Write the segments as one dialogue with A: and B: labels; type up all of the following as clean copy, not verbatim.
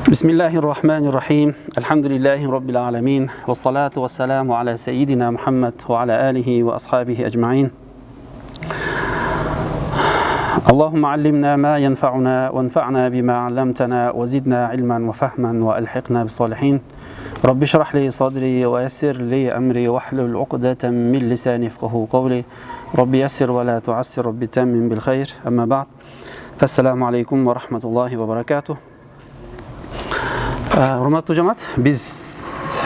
A: بسم الله الرحمن الرحيم الحمد لله رب العالمين والصلاة والسلام على سيدنا محمد وعلى آله وأصحابه أجمعين اللهم علمنا ما ينفعنا وانفعنا بما علمتنا وزدنا علما وفهما وألحقنا بالصالحين رب اشرح لي صدري ويسر لي أمري واحلل عقدة من لساني يفقهوا قولي رب يسر ولا تعسر رب تمم بالخير أما بعد فالسلام عليكم ورحمة الله وبركاته. Урматтуу жамаат, биз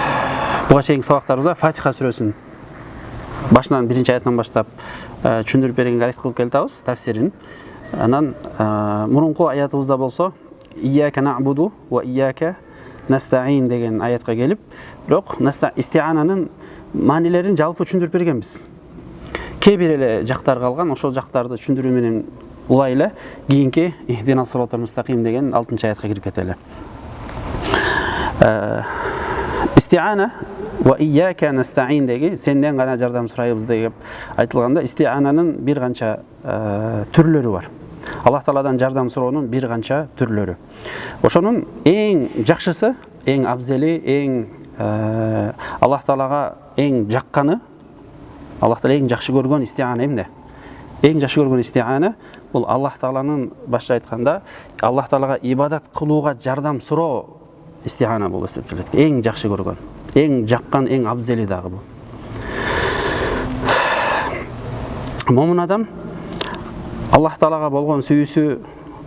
A: буга чейинки сабактарыбызда Фатиха сүрөсүн башынан биринчи аятынан баштап түшүндүрүп бергенге аракет кылып келатабыз, тафсирин. Анан мурунку аятыбызда болсо Ияка нa'буду ва ияка настаин деген аятка келип, бирок истиананын маанилерин жалпы түшүндүрүп бергенбиз. Кээ бир эле жактар калган, ошол жактарды түшүндүрүү менен улай эле кийинки Ихдина сиротал мустаким деген 6-чы аятка кирип кетели. Истиана ва ияка настаин деги сенден гана жардам сурайбыз деп айтылганда, истиананын бир канча түрлөрү бар. Аллах Тааладан жардам суроонун бир канча түрлөрү. Ошонун эң жакшысы, эң абзели, эң Аллах Таалага эң жакканы, Аллах Таала эң жакшы көргөн истиана эмне? Эң жакшы көргөн истиана бул Аллах Тааланын башка айтканда Аллах Таалага ибадат кылууга жардам суроо истиана болуп эсептелет. Эң жакшы көргөн, эң жаккан, эң абзели дагы бул. Момун адам Аллах Таалага болгон сүйүүсү,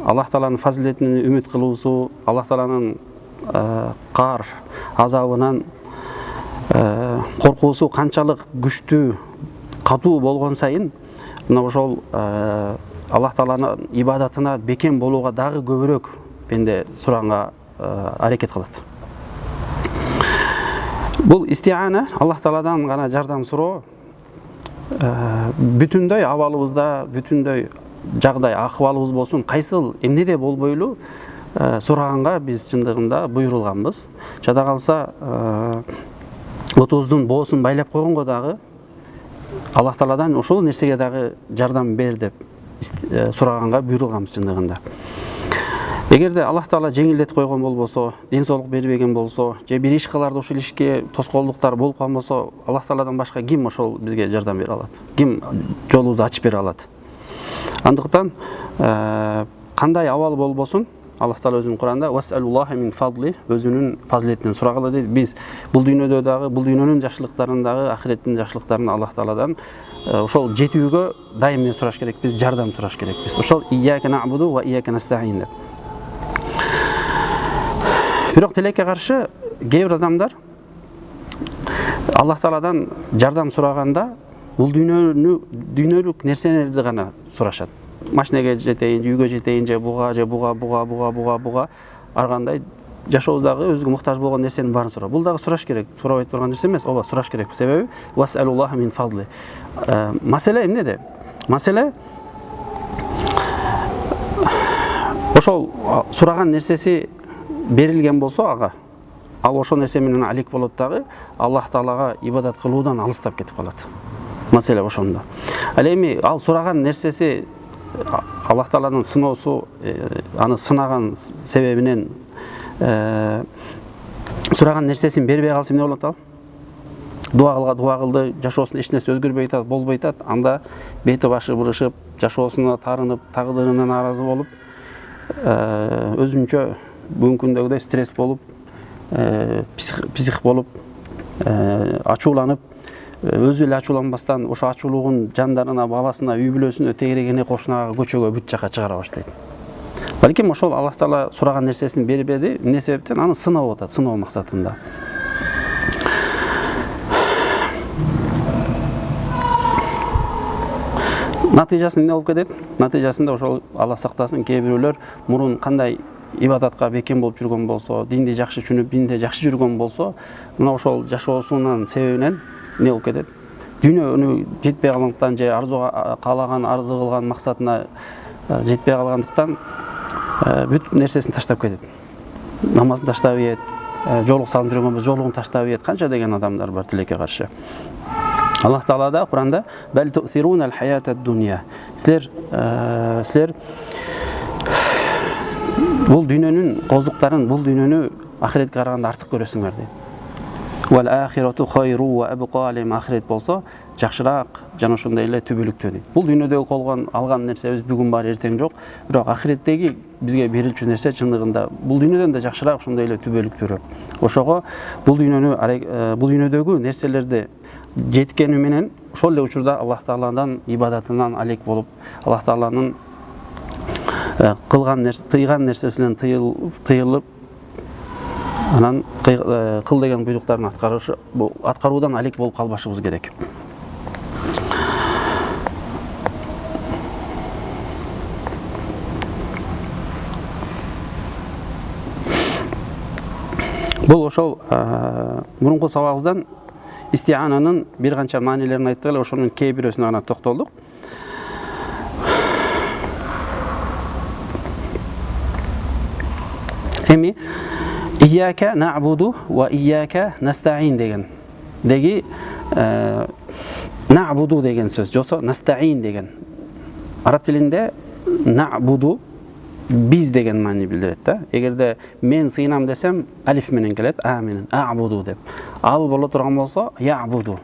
A: Аллах Тааланын фазилетине үмүт кылуусу, Аллах Тааланын кар азабынан коркуусу канчалык күчтүү, катуу болгон сайын, мына ошол Аллах Тааланын ибадатына бекем болууга дагы көбүрөөк бенде суранга аракет кылат. Бул истиана Аллах Тааладан гана жардам суроо бүтүндөй абалыбызда, бүтүндөй жагдай акыбалыбыз болсун, кайсыл эмнеде болбойлу сураганга биз чындыгында буйрулганбыз. Жада калса отубуздун боосун байлап койгонго дагы Аллах Тааладан ошол нерсеге дагы жардам бер деп сураганга буйрулганбыз чындыгында. Эгерде Аллах Таала жеңилдетип койгон болбосо, ден соолук бербеген болсо, же бир иш кыларды ушул ишке тоскоолдуктар болуп калбосо, Аллах Тааладан башка ким ошол бизге жардам бере алат? Ким жолубузду ачып бере алат? Андыктан кандай абал болбосун, Аллах Таала өзүнүн Куранда «Вас'алуллаха мин фадли» өзүнүн фазилетинен сурагыла дейт. Биз бул дүйнөдө дагы, бул дүйнөнүн жакшылыктарын дагы, ахиреттин жакшылыктарын Аллах Тааладан ошол жетүүгө дайым эмне сураш керекпиз? Жардам сураш керекпиз. Ошол «Ияка нa'буду ва ияка настаин» деп. Бирок тилекке каршы кээ бир адамдар Аллах Тааладан жардам сураганда бул дүйнөлүк нерселерди гана сурашат. Машинеге жетейин, үйгө жетейин, же буга ар кандай жашообуздагы өзүгө муктаж болгон нерсенин баарын сурап. Бул дагы сураш керек. Сурабай турган нерсе эмес, ооба сураш керек. Себеби «Вас'алуллаха мин фадли». Маселе эмнеде? Маселе ошол сураган нерсеси берилген болсо ага, ал ошол нерсе менен алек болот дагы, Аллах Таалага ибадат кылуудан алыстап кетип калат. Маселе ошондо. Ал эми ал сураган нерсеси Аллах Тааланын сыноосу, аны сынаган себебинен сураган нерсесин бербей калса эмне болот ал? Дуа кылды, жашоосунда эч нерсе өзгөрбөй атат, болбой атат, анда бети башы бурушуп, жашоосуна тарынып, тагдырына нааразы болуп, өзүнчө бүгүнкү күндөгүдөй стресс болуп, псих болуп, ачууланып, өзү эле ачууланбастан ошо ачуулугун жандарына, баласына, үй бүлөсүнө, тегерегине, кошунага, көчөгө, бүт жака чыгара баштайт. Балким ошол Аллах Таала сураган нерсесин бербеди, эмне себептен? Аны сынап атат, сыноо максатында. Натыйжасы эмне болуп кетет? Натыйжасында ошол Алла сактасын, кээ бирөөлөр мурун кандай ибадатка бекем болуп жүргөн болсо, динди жакшы түшүнүп, динде жакшы жүргөн болсо, мына ошол жашоосунун себебинен эмне болуп кетет? Дүйнөнү жетпей калгандыктан же арзуга каалаган, арзы кылган максатына жетпей калгандыктан бүт нерсесин таштап кетет. Намазын таштап ийет, жолук салынып жүргөн болсо, жолугун таштап ийет. Канча деген адамдар бар тилекке каршы. Аллах Таала да Куранда «Бәл ту'сирунал хаятад дунья». Силер бул дүйнөнүн козуктарын, бул дүйнөнү ахиретке караганда артык көрөсүңөр дейт. Wal akhiratu khayru wa abqa, ахирет болсо жакшыраак жана ошондой эле түбөлүктүү дейт. Бул дүйнөдөгү колгон алган нерсебиз бүгүн бар, эртең жок. Бирок ахиреттеги бизге берилчү нерсе чындыгында бул дүйнөдөн да жакшыраак, ошондой эле түбөлүктүүрөөк. Ошого бул дүйнөдөгү нерселерди жеткени менен ошол эле учурда Аллах Тааладан ибадатынан алек болуп, Аллах Тааланын тыйган нерсесинен тыйылып, анан кыл деген буйруктарын аткаруудан алек болуп калбашыбыз керек. Бул ошол мурунку сабагыбыздан истиананын бир канча маанилерин айттык эле, ошонун кээ бирөөсүнө гана токтолдук. Эми ияка нa'budu ва ияка настаин деги na'budu деген сөз, жосо настаин деген. Араб тилинде na'budu биз деген маани билдирет да. Эгерде мен сыйынам десем, алиф менен келет, а менен a'budu деп. Ал боло турган болсо ya'budu.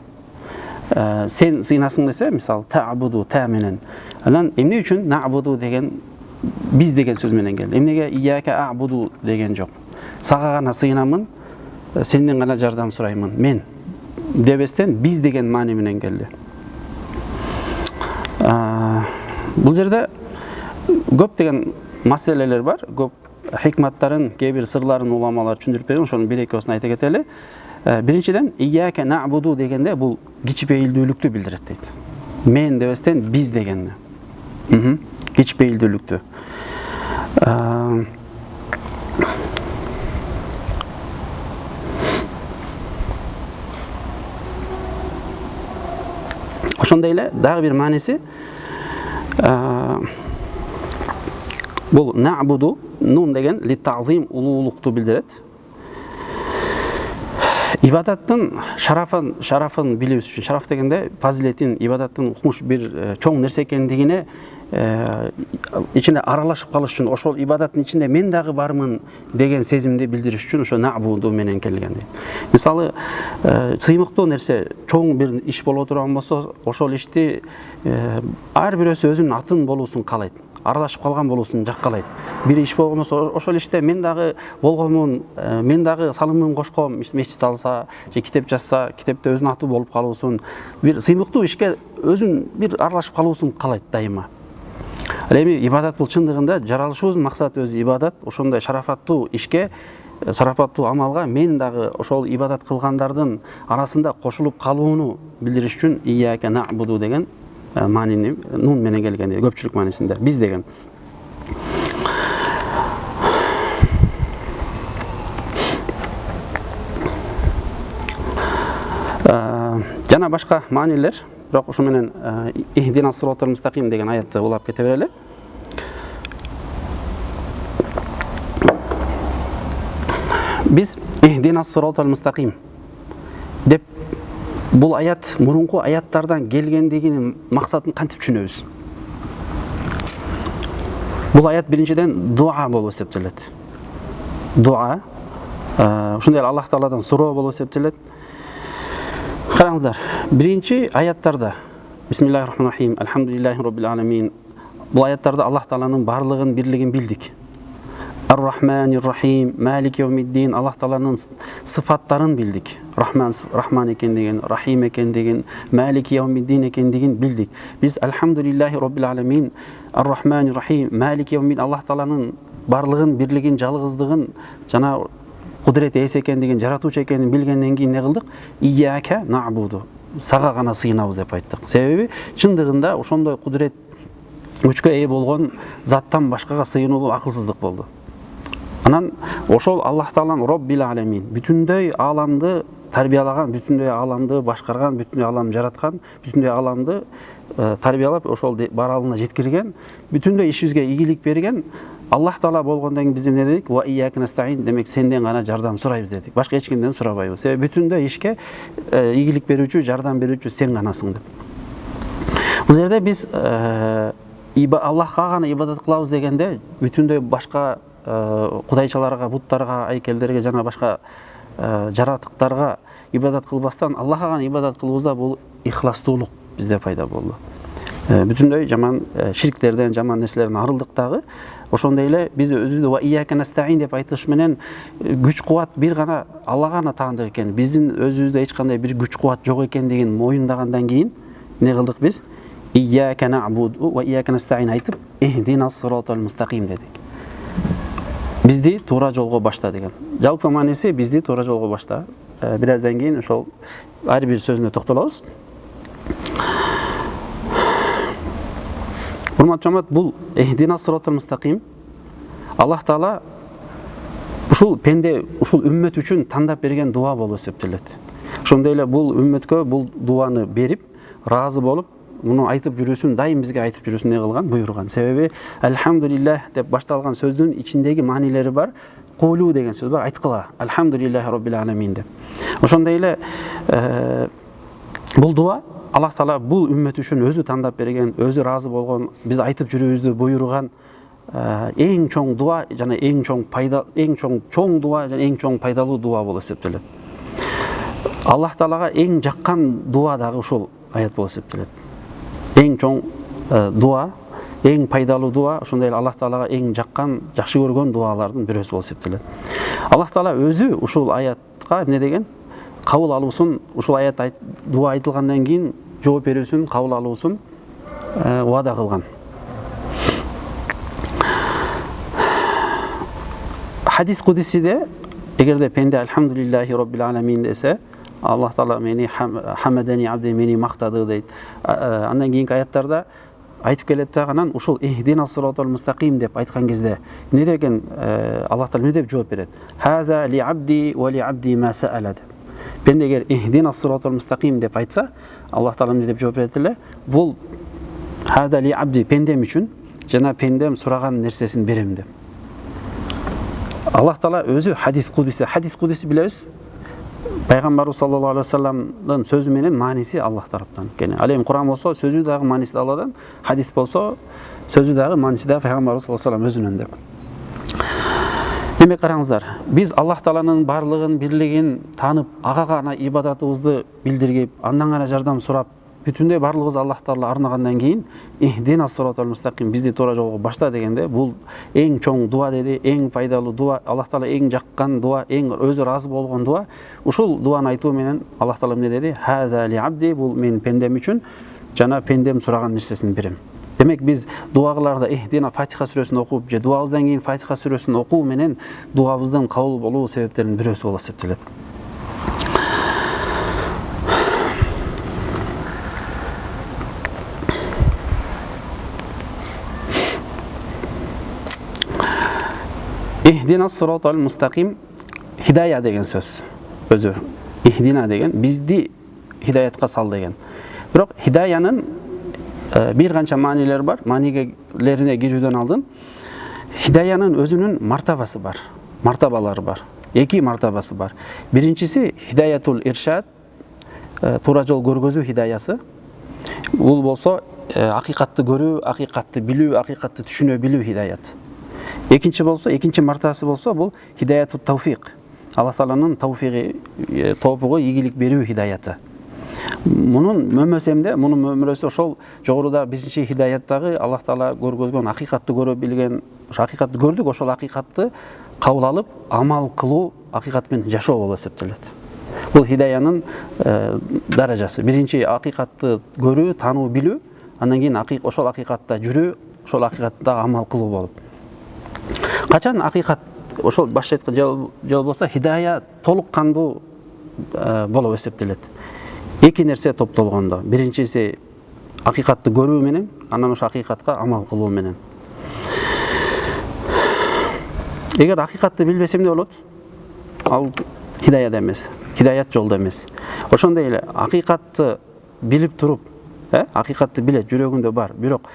A: Сен сыйнасың десе, мисалы ta'budu та менен. Анан эмне үчүн na'budu деген биз деген сөз менен келди. Эмнеге ияка a'budu деген жок? Сага гана сыйынамын, сенден гана жардам сураймын. Мен дебестен биз деген маани менен келди. Бул жерде көп деген маселелер бар, көп хикматтарын, кээ бир сырларын уламалар түшүндүрүп берген, ошонун бир экөөсүн айта кетели. Биринчиден ияка na'budu дегенде бул кичпейилдүүлүктү билдирет дейт. Мен дебестен биз дегенди. Кичпейилдүүлүктү. Ошондой эле дагы бир мааниси бул na'budu нун деген литазим улуулукту билдирет. Ибадаттын шарафын билүүбүз үчүн, шараф дегенде фазилетин, ибадаттын укмуш бир чоң нерсе экендигине ичине аралашып калыш үчүн, ошол ибадаттын ичинде мен дагы бармын деген сезимди билдириш үчүн ошо na'budu менен келген дейт. Мисалы, сыймыктуу нерсе, чоң бир иш боло турган болсо, ошол ишти ар бирөөсү өзүнүн атын болуусун каалайт. Аралашып калган болуусун жаккалайт. Бир иш болгон болсо, ошол иште мен дагы болгонмун, мен дагы салымымды кошком, мечит салса, же китеп жазса, китепте өзүнүн аты болуп калуусун, бир сыймыктуу ишке өзүн бир аралашып калуусун каалайт дайыма. Эми ибадат бул чындыгында жаралышыбыздын максаты өзү ибадат, ошондой шарафаттуу ишке, шарафаттуу амалга мен дагы ошол ибадат кылгандардын арасында кошулуп калууну билдириш үчүн ияка na'budu деген маанини нун менен келген, көпчүлүк маанисинде биз деген. Жана башка маанилер, бирок ошо менен ихдина сиротал мустаким деген аятты улап кете берели. Биз ихдина сиротал мустаким деп бул аят мурунку аяттардан келгендигинин максатын кантип түшүнөбүз? Бул аят биринчиден дуа болуп эсептелет. Дуа, ошондой эле Аллах Тааладан суроо болуп эсептелет. Караңыздар, биринчи аяттарда Бисмиллахир-рахманир-рахим, Алхамдулиллахи роббил аламин. Бул аяттарда Аллах Тааланын барлыгын, бирлигин билдик. Ар-Рахманир-Рахим, Малик Йаумиддин, Аллах Тааланын сыфаттарын билдик. Рахман экендигин, Рахим экендигин, Малик Йаумиддин экендигин билдик. Биз Алхамдулиллахи роббил аламин, Ар-Рахманир-Рахим, Малик Йаумиддин, Аллах Тааланын барлыгын, бирлигин, жалгыздыгын жана кудурет эс экендигин, жаратуучу экендигин билгенден кийин не кылдык? Ияка na'budu. Сага гана сыйынабыз деп айттык. Себеби чындыгында ошондой кудурет күчкө ээ болгон заттан башкага сыйынуу акылсыздык болду. Анан ошол Аллах Таалан Роббил аламин, бүтүндөй ааламды тарбиялаган, бүтүндөй ааламды башкарган, бүтүндөй ааламды жараткан, бүтүндөй ааламды тарбиялап ошол баралына жеткирген, бүтүндөй ишибизге ийгилик берген Аллах Таала болгондон кийин биз эмне дедик? Ва ияка настаин, демек сенден гана жардам сурайбыз дедик. Башка эч кимден сурабайбыз. Себеби бүтүндөй ишке ийгилик берүүчү, жардам берүүчү сен ганасың деп. Бул жерде биз Аллахка гана ибадат кылабыз дегенде бүтүндөй башка кудайчаларга, буттарга, айкелдерге жана башка жаратыктарга ибадат кылбастан Аллахка гана ибадат кылуубузда бул ихластуулук бизде пайда болду. Бүтүндөй жаман ширктерден, жаман нерселерден арылдык дагы. Ошондой эле биз өзүбүздү ва ияка настаин деп айтыш менен күч кубат бир гана Аллага гана таандык экен. Биздин өзүбүздө эч кандай бир күч кубат жок экендигин моюндагандан кийин не кылдык биз? Ияка набуду ва ияка настаин айтып, ихдинас сиротал мустаким дедик. Бизди туура жолго башта деген. Жалпы мааниси бизди туура жолго башта. Бир аздан кийин ошол ар бир сөзүнө токтолобуз. Урматтуу, бул ихдинас сиротал мустаким Аллах Таала ушул пенде, ушул үммөт үчүн тандап берген дуа болуп эсептелет. Ошондой эле бул үммөткө бул дуаны берип, ыраазы болуп, муну айтып жүрүүсүн, дайым бизге айтып жүрүүсүн не кылган, буйруган. Себеби алхамдулиллах деп башталган сөздүн ичиндеги маанилери бар. Кулу деген сөз бар, айткыла. Алхамдулиллахи роббил аламин деп. Ошондой эле бул дуа Аллах Таала бул үммөт үчүн өзү тандап берген, өзү ыраазы болгон, биз айтып жүрүүбүздү буйруган эң чоң дуа жана эң чоң дуа жана эң чоң пайдалуу дуа болуп эсептелет. Аллах Таалага эң жаккан дуа дагы ушул аят болуп эсептелет. Эң чоң дуа, эң пайдалуу дуа, ошондой эле Аллах Таалага эң жаккан, жакшы көргөн дуалардын бирөөсү болуп эсептелет. Аллах Таала өзү ушул аятка эмне деген? Кабыл алуусун, ушул аят дуа айтылгандан кийин жооп берүүсүн, кабыл алуусун убада кылган. Хадис кудисиде эгерде пенде алхамдулиллахи роббил аламин десе, Аллах Таала мени хамадани абди, мени мактады дейт. Андан кийинки аяттарда айтып келет дагы, ушул ихдинас сиротал мустаким деп айткан кезде эмне деген Аллах Таала эмне деп жооп берет? Хаза ли абди ва ли абди ма саала. Пенде эгер ихдинас сиротал мустаким деп айтса, Аллах Таала эмне деп жооп берет эле? Бул хаза ли абди, пендем үчүн жана пендем сураган нерсесин берем деп. Аллах Таала өзү хадис кудиси билебиз. Пайгамбарыбыз саллаллаху алейхи вассаламдын сөзү менен мааниси Аллах тараптан. Ал эми Куран болсо сөзү дагы мааниси Алладан, хадис болсо сөзү дагы мааниси дагы Пайгамбарыбыз саллаллаху алейхи вассалам өзүнөн деп. Демек караңыздар, биз Аллах Тааланын барлыгын, бирлигин таанып, ага гана ибадатыбызды билдиргип, андан гана жардам сурап, бүтүндөй барлыгыбыз Аллах Таала арнагандан кийин ихдинас сиротал мустаким, бизди туура жолго башта дегенде, бул эң чоң дуа деди, эң пайдалуу дуа, Аллах Таала эң жаккан дуа, эң өзү ыраазы болгон дуа. Ушул дуаны айтуу менен Аллах Таала эмне деди? Хаза ли абди, бул менин пендем үчүн жана пендем сураган нерсесин берем. Демек биз дуаларда ихдина Фатиха сүрөсүн окуп, же дуабыздан кийин Фатиха сүрөсүн окуу менен дуабыздын кабыл болуу себептеринин бирөөсү болуп эсептелет. Ихдинас сиротал мустаким, хидая деген сөз. Өзү ихдина деген бизди хидаятка сал деген. Бирок хидаянын бир канча маанилери бар. Маанилерине кирүүдөн алдын хидаянын өзүнүн мартабасы бар, мартабалары бар. Эки мартабасы бар. Биринчиси хидаятул иршад, туура жол көргөзүү хидаясы. Бул болсо акыйкатты көрүү, акыйкатты билүү, акыйкатты түшүнө билүү хидаят. Экинчи мартабасы болсо бул хидаятут тауфик. Аллах Тааланын тауфиги, тоопугу, ийгилик берүү хидаяты. Мунун мөмөсемде, мунун мөмөрөсү ошол жогоруда биринчи хидаяттагы Аллах Таала көргөзгөн акыйкатты көрө билген, ошо акыйкатты көрдүк, ошол акыйкатты кабыл алып, амал кылуу, акыйкат менен жашоо болуп эсептелет. Бул хидаянын даражасы. Биринчи акыйкатты көрүү, таануу, билүү, андан кийин ошол акыйкатта жүрүү, ошол акыйкатта амал кылуу болуп. Качан акыйкат ошол башка айткан жол болсо, хидая толук кандуу болуп эсептелет. Эки нерсе топтолгондо. Биринчиси акыйкатты көрүү менен, анан ошо акыйкатка амал кылуу менен. Эгер акыйкатты билбесем эмне болот? Ал хидаяда эмес, хидаят жолдо эмес. Ошондой эле акыйкатты билип туруп, акыйкатты билет, жүрөгүндө бар, бирок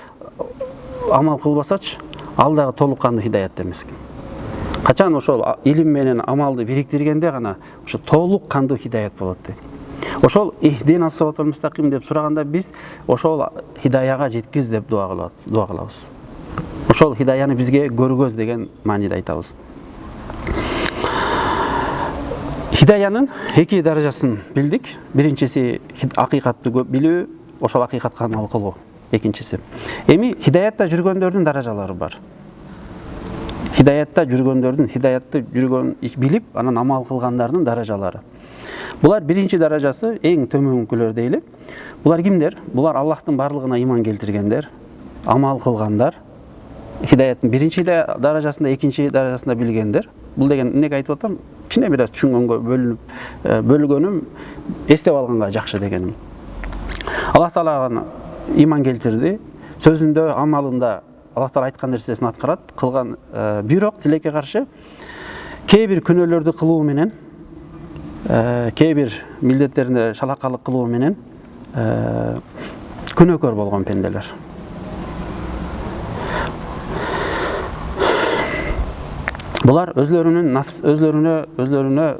A: амал кылбасачы, ал дагы толук кандуу хидаят эмес. Качан ошол илим менен амалды бириктиргенде гана ошо толук кандуу хидаят болот дейт. Ошол ихдинас сиротал мустаким деп сураганда биз ошол хидаяга жеткиз деп дуа кылабыз. ошол хидаяны бизге көргөз деген мааниде айтабыз. Хидаянын эки даражасын билдик. Биринчиси акыйкатты билүү, ошол акыйкатка амал кылуу. Экинчиси. Эми хидаятта жүргөндөрдүн даражалары бар. Хидаятта жүргөндөрдүн, хидаятты жүргөн билип, анан амал кылгандардын даражалары. Булар биринчи даражасы эң төмөнкүлөр дейли. Булар кимдер? Булар Аллахтын барлыгына иман келтиргендер, амал кылгандар. Хидаяттын биринчи даражасында, экинчи даражасында билгендер. Бул деген эмнеге айтып атам? Кичине бир аз түшүнгөнгө бөлгөнүм, эстеп алганга жакшы дегеним. Аллах Таалага иман келтирди, сөзүндө, амалында Аллах Таала айткан нерсесин аткарат, кылган, бирок тилекке каршы кээ бир күнөөлөрдү кылуу менен, кээ бир милдеттеринде шалакалык кылуу менен күнөөкөр болгон пенделер. Булар өзлөрүнө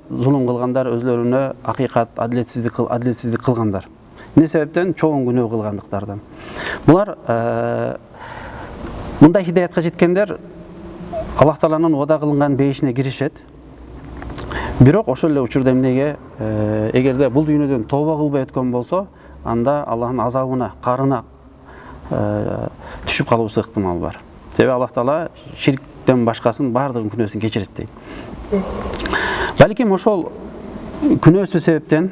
A: зулум кылгандар, өзлөрүнө акыйкат, адилетсиздик кылгандар. Эмне себептен? Чоң күнөө кылгандыктардан. Булар мындай хидаятка жеткендер Аллах Тааланын ода кылынган бейишине киришет. Бирок ошол эле учурда эмнеге, эгерде бул дүйнөдөн тооба кылбай өткөн болсо, анда Аллахтын азабына, карына түшүп калуусу ыктымал бар. Себеби Аллах Таала ширктен башкасын бардыгын күнөөсүн кечирет дейт. Балким ошол күнөөсү себептен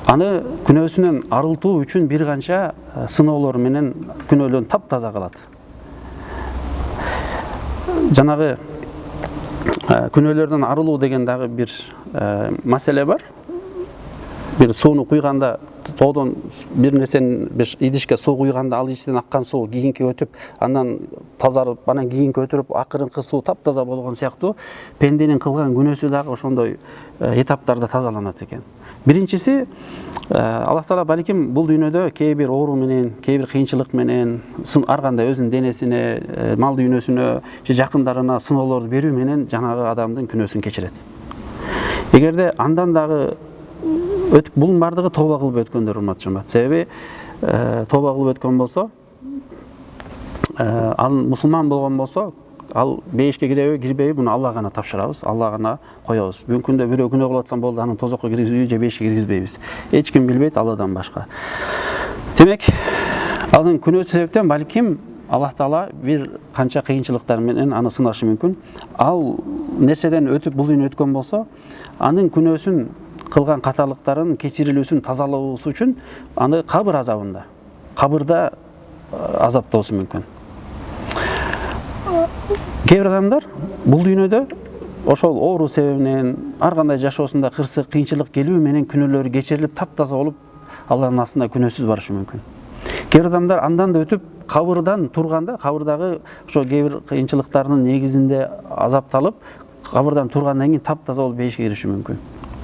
A: аны күнөөсүнөн арылтуу үчүн бир канча сыноолор менен күнөөлөрүн таптаза кылат. Жанагы күнөөлөрдөн арылуу деген дагы бир маселе бар. Бир сууну куйганда, тоодон бир нерсени, бир идишке суу куйганда, ал ичинен аккан суу кийинки өтүп, андан тазарып, анан кийинки өтүрүп, акырынкы суу таптаза болгон сыяктуу пенденин кылган күнөөсү дагы ошондой этаптарда тазаланат экен. Биринчиси, Аллах Таала балким бул дүйнөдө кээ бир оору менен, кээ бир кыйынчылык менен, ар кандай өзүнүн денесине, мал дүйнөсүнө же жакындарына сыноолорду берүү менен жанагы адамдын күнөөсүн кечирет. Эгерде андан дагы өтүп, бунун бардыгы тооба кылып өткөндөр, урматтуу жамаат. Себеби тооба кылып өткөн болсо, ал мусулман болгон болсо, ал бейишке киреби, кирбейби, буну Аллах гана тапшырабыз, Аллах гана коебуз. Бүгүнкү күндө бирөө күнөө кылып атсам болду, аны тозокко киргизбейбиз же бейишке киргизбейбиз. Эч ким билбейт, Алладан башка. Демек, анын күнөөсү себептен балким Аллах Таала бир канча кыйынчылыктар менен аны сынашы мүмкүн. Ал нерседен өтүп бул дүйнө өткөн болсо, анын күнөөсүн, кылган каталыктарын кечирилүүсүн, тазалоосу үчүн аны кабыр азабында, кабырда азаптоосу мүмкүн. Кээ бир адамдар бул дүйнөдө ошол оору себебинен, ар кандай жашоосунда кырсык, кыйынчылык келүү менен күнөөлөрү кечирилип, таптаза болуп, Аллахтын астында күнөөсүз барышы мүмкүн. Кээ бир адамдар андан да өтүп, кабырдан турганда, кабырдагы ошол кээ бир кыйынчылыктарынын негизинде азапталып, кабырдан тургандан кийин таптаза болуп бейишке кириши мүмкүн.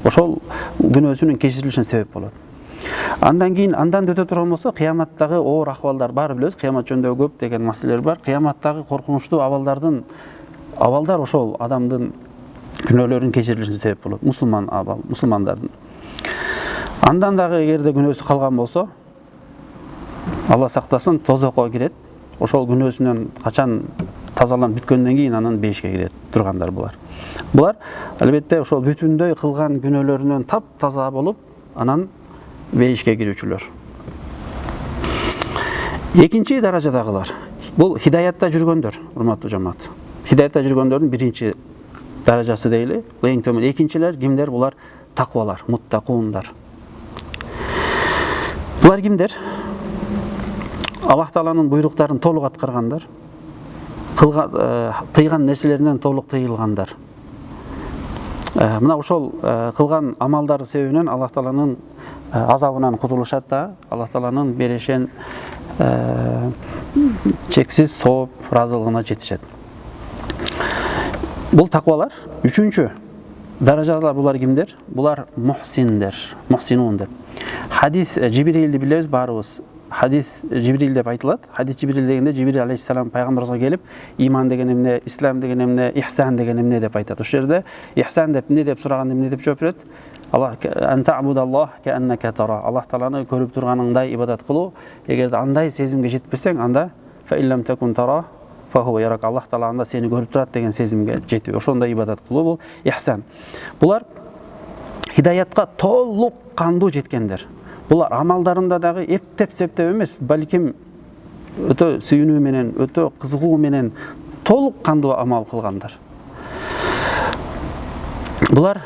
A: Ошол күнөөсүнүн кечирилишине себеп болот. Андан кийин, андан өтө турган болсо, кыяматтагы оор акыбалдар бар, билебиз. Кыямат жөнүндө көп деген маселелер бар. Кыяматтагы коркунучтуу абалдар ошол адамдын күнөөлөрүнүн кечирилишине себеп болот. Мусулмандардын. Андан дагы эгерде күнөөсү калган болсо, Алла сактасын, тозокко кирет. Ошол күнөөсүнөн качан тазаланып бүткөндөн кийин анан бейишке кирет тургандар булар. Булар албетте ошол бүтүндөй кылган күнөөлөрүнөн таптаза болуп, анан бейишке кирүүчүлөр. Экинчи даражадагылар. Бул хидаятта жүргөндөр, урматтуу жамаат. Хидаятта жүргөндөрдүн биринчи даражасы дейли. Эң төмөн. Экинчилер кимдер? Булар таквалар, муттакундар. Булар кимдер? Аллах Тааланын буйруктарын толук аткаргандар. Тыйган нерселеринен толук тыйылгандар. Мына ошол кылган амалдары себебинен Аллах Тааланын азабынан кутулушат да, Аллах Тааланын берешен чексиз сооп, ыраазылыгына жетишет. Бул таквалар. Үчүнчү даражалар булар кимдер? Булар мухсиндер, мухсинундер. Хадис Жибрилди билебиз баарыбыз. Хадис Жибрил деп айтылат. Хадис Жибрил дегенде Жибрил алейхиссалам пайгамбарыбызга келип, иман деген эмне, ислам деген эмне, ихсан деген эмне деп айтат. Ошол жерде ихсан деп эмне деп сураганда эмне деп жооп берет? Аллах антабудаллах кааннака тара. Аллах Тааланы көрүп турганыңдай ибадат кылуу. Эгерде андай сезимге жетпесең, анда фа иллам такун тара фа хуа ярак. Аллах Таала анда сени көрүп турат деген сезимге жетүү. Ошондой ибадат кылуу бул ихсан. Булар хидаятка толук кандуу жеткендер. Булар амалдарында дагы эптеп-септеп эмес, балким өтө сүйүнүү менен, өтө кызыгуу менен толук кандуу амал кылгандар. Булар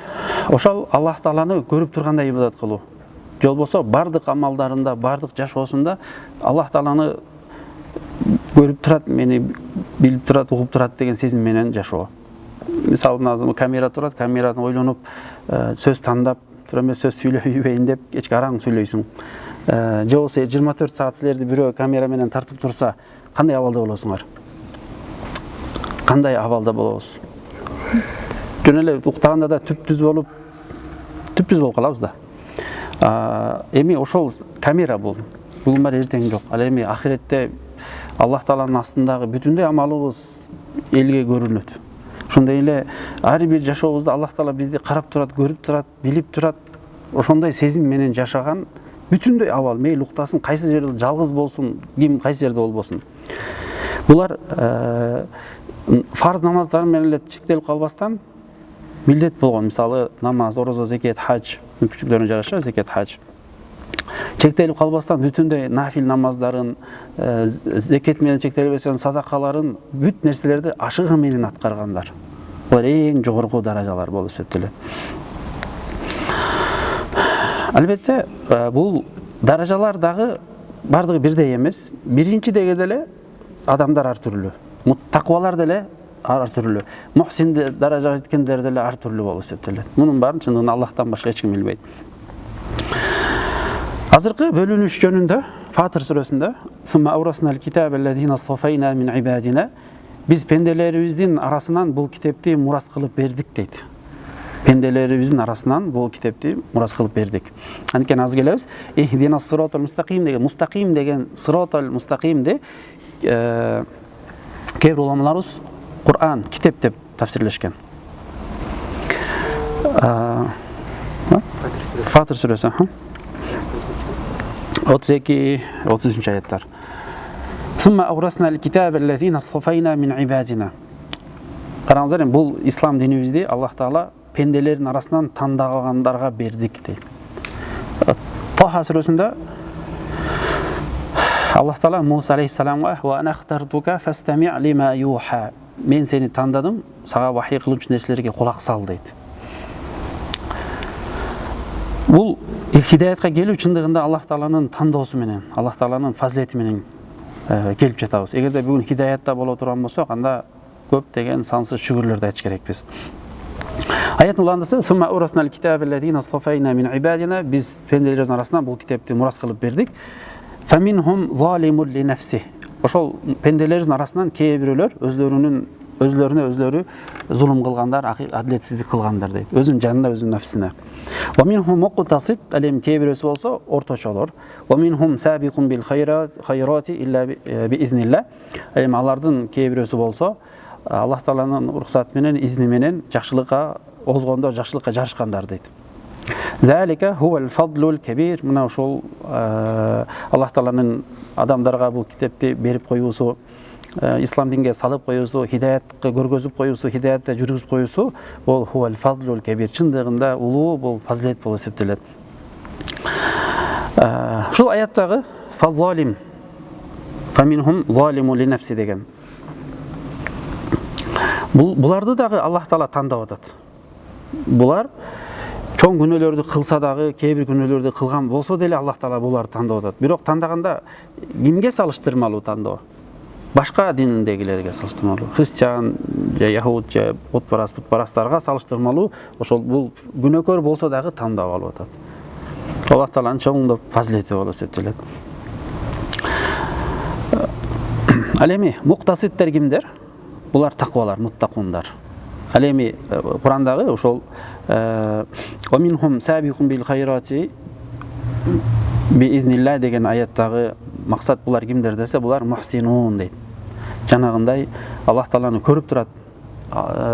A: ошол Аллах Тааланы көрүп тургандай ибадат кылуу. Жол болсо бардык амалдарында, бардык жашоосунда Аллах Тааланы көрүп турат, мени билип турат, угуп турат деген сезим менен жашоо. Мисалы, назым камера турат, камераны ойлонуп, сөз тандап, тура эмес сөз сүйлөйбөйүн деп кечке араң сүйлөйсүң. Же болсо 24 саат силерди бирөө камера менен тартып турса, кандай абалда болосуңар? Кандай абалда болобуз? Жөн эле уктаганда да түп-түз болуп калабыз да. Эми ошол камера бул. Бүгүн бар, эртең жок. Ал эми ахиретте Аллах Тааланын астындагы бүтүндөй амалыбыз элге көрүнөт. Ошондой эле ар бир жашообузда Аллах Таала бизди карап турат, көрүп турат, билип турат. Ошондой сезим менен жашаган бүтүндөй абал, мейли уктасын, кайсы жерде жалгыз болсун, ким кайсы жерде болбосун. Булар фарз намаздары менен эле чектелип калбастан милдет болгон, мисалы намаз, орозо, зекет, хадж, күчүктөрүнө жараша зекет, хадж. Чектелип калбастан бүтүндөй нафил намаздарын, зекет менен чектелбесен садакаларын, бүт нерселерди ашыгы менен аткаргандар. Булар эң жогорку даражалар болуп эсептелет. Албетте, бул даражалар дагы бардыгы бирдей эмес. Биринчи дегенде эле адамдар ар түрлүү. Таквалар деле ар түрлүү. Мухсин даражага жеткендер деле ар түрлүү болуп эсептелет. Мунун баарын чындыгында Аллахтан башка эч ким билбейт. Азыркы бөлүнүш жөнүндө Фатыр сүрөсүндө "Сумма авраснал китабаллазина астафайна мин ибадина" биз пенделерибиздин арасынан бул китепти мурас кылып бердик дейт. Пенделерибиздин арасынан бул китепти мурас кылып бердик. Анткени аз келебиз. Ихдинас сиротал мустаким деген мустаким деген сиротал мустакимди кээ бир уламаларыбыз Кур'ан, китеп деп тафсирлешкен. Фатыр сүрөсү 32-33 аяттар. Сумма авраснал китабаллазина астафайна мин ибадина. Караңыздар, бул ислам динибизди Аллах Таала пенделердин арасынан тандагандарга бердик дейт. Таха сүрөсүндө Аллах Таала Муса алейхиссаламга "Ва ана ахтартука фастами' лима юха" мен сени тандадым, сага вахий кылуучу нерселерге кулак сал дейт. Бул хидаятка келүү чындыгында Аллах Тааланын тандоосу менен, Аллах Тааланын фазилети менен келип жатабыз. Эгерде бүгүн хидаятта боло турган болсок, анда көп деген сансыз шүгүрлөрдү айтыш керекпиз. Аят уландысы "Сумма авраснал китабаллазина астафайна мин ибадина" биз пенделерибиздин арасынан бул китепти мурас кылып бердик. "Фаминхум залимун ли нафси" ошол пенделерибиздин арасынан кээ бирөөлөр өзлөрүнө өзлөрү зулум кылгандар, адилетсиздик кылгандар дейт. Өзүнүн жанына, өзүнүн нафсине. "Ва минхум муктасид" алем кээ бирөөсү болсо орточолор. "Ва минхум сабикун бил хайрати илля би изнилла" алем алардын кээ бирөөсү болсо Аллах Тааланын уруксаты менен, изни менен жакшылыкка озгондор, жакшылыкка жарышкандар дейт. "Залика хувал фадлул кабир" мына ошол Аллах Тааланын адамдарга бул китепти берип коюусу, ислам динге салып коюусу, хидаятка көргөзүп коюусу, хидаятта жүргүзүп коюусу, бул хувал фадлул кабир, чындыгында улуу бул фазилет болуп эсептелет. Ушул аяттагы фазалим фаминхум залимун ли нафси деген. Буларды дагы Аллах Таала тандап атат. Булар чоң күнөөлөрдү кылса дагы, кээ бир күнөөлөрдү кылган болсо деле Аллах Таала буларды тандап атат. Бирок тандаганда кимге салыштырмалуу тандоо? Башка диндегилерге салыштырмалуу. Христиан, же яһуд, же бутпарастарга салыштырмалуу. Ошол бул күнөөкөр болсо дагы тандап алып атат. Аллах Тааланын чоң фазилети болуп эсептелет. Ал эми муктаситтер кимдер? Булар таквалар, муттакундар. Ал эми Курандагы ошол "Ва минхум сабикун бил хайрати би изнилла" деген аяттагы максат булар кимдер десе, булар мухсинун дейт. Жанагындай Аллах Тааланы көрүп турат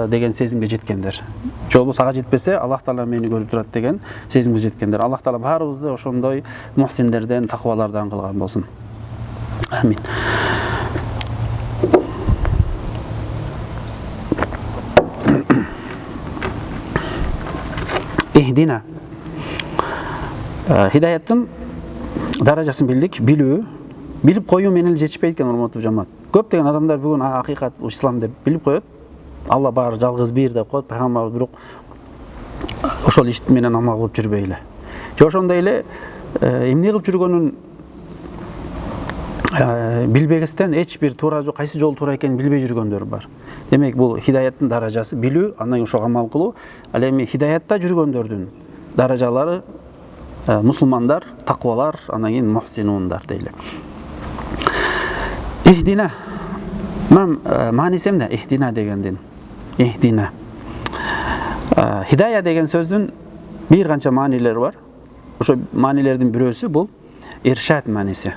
A: деген сезимге жеткендер. Жолу сага жетпесе, Аллах Таала мени көрүп турат деген сезимге жеткендер. Аллах Таала баарыбызды ошондой мухсиндерден, таквалардан кылган болсун. Амин. ихдина. Хидаяттын даражасын билдик, билүү. Билип коюу менен жетишпейт экен, урматтуу жамаат. Көптөгөн адамдар бүгүн акыйкат ислам деп билип коет. Алла баары жалгыз бир деп коет, пайгамбар бирок ошол иш менен амал кылып жүрбөйлө. Же ошондой эле эмне кылып жүргөнүн билбегестен эч бир туура жол, кайсы жол туура экенин билбей жүргөндөр бар. Демек бул хидаяттын даражасы билүү, андан кийин ошого амал кылуу. Ал эми хидаятта жүргөндөрдүн даражалары мусулмандар, таквалар, андан кийин мухсинундар дейлик. Ихдина. Мааниси эмне? Ихдина дегендин. Ихдина. Хидая деген сөздүн бир канча маанилери бар. Ошо маанилердин бирөөсү бул иршад мааниси.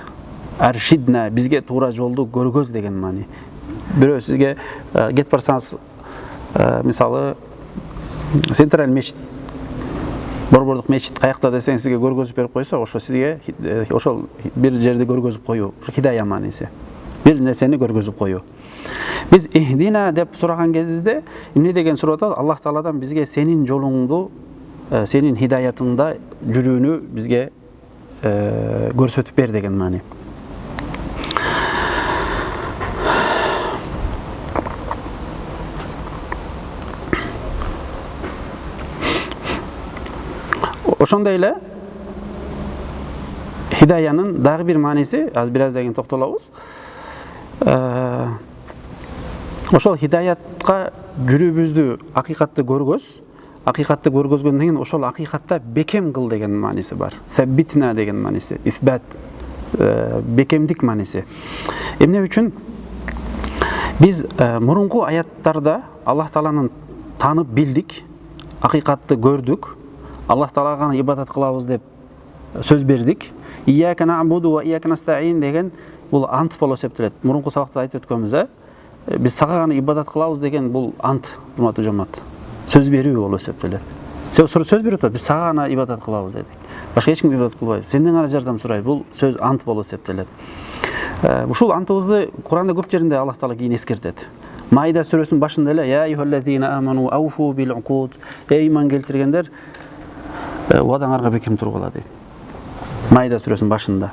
A: Аршидна, бизге туура жолду көргөз деген маани. Бирөө сизге кетип барсаңыз, мисалы Централь мечит, борбордук мечит каякта десең сизге көргөзүп берип койсо, ошо сизге ошол бир жерди көргөзүп коюу. Ошо хидая мааниси. Бир нерсени көргөзүп коюу. Биз ихдина деп сураган кезибизде эмне деген сурап атат? Аллах Тааладан бизге сенин жолуңду, сенин хидаятыңда жүрүүнү бизге көрсөтүп бер деген маани. Ошондой эле хидаянын дагы бир мааниси, азыр бир аздан кийин токтолобуз. Ошол хидаятка жүрүүбүздү акыйкатты көргөз. Акыйкатты көргөзгөндөн кийин ошол акыйкатта бекем кыл деген мааниси бар. Саббитна деген мааниси, исбат, бекемдик мааниси. Эмне үчүн? Биз мурунку аяттарда Аллах Тааланын таанып билдик, акыйкатты көрдүк. Аллах Таалага гана ибадат кылабыз деп сөз бердик. Ияка набуду ва ияка настаин деген бул ант болуп эсептелет. Мурунку сабакта айтып өткөнбүз, биз сага гана ибадат кылабыз деген бул ант, урматтуу жамаат. Сөз берүү болуп эсептелет. Сөз берип атат, биз сага гана ибадат кылабыз дедик. Башка эч ким ибадат кылбайбыз. Сенден гана жардам сурайбыз. Бул сөз ант болуп эсептелет. Ушул антыбызды Куранда көп жеринде Аллах Таала кийин эскертет. Майда сүрөсүнүн башында эле я айюхаллазина аману ауфу бил уқуд. Иман келтиргендер, уадаңарга бекем тургула дейт. Майда сүрөсүнүн башында.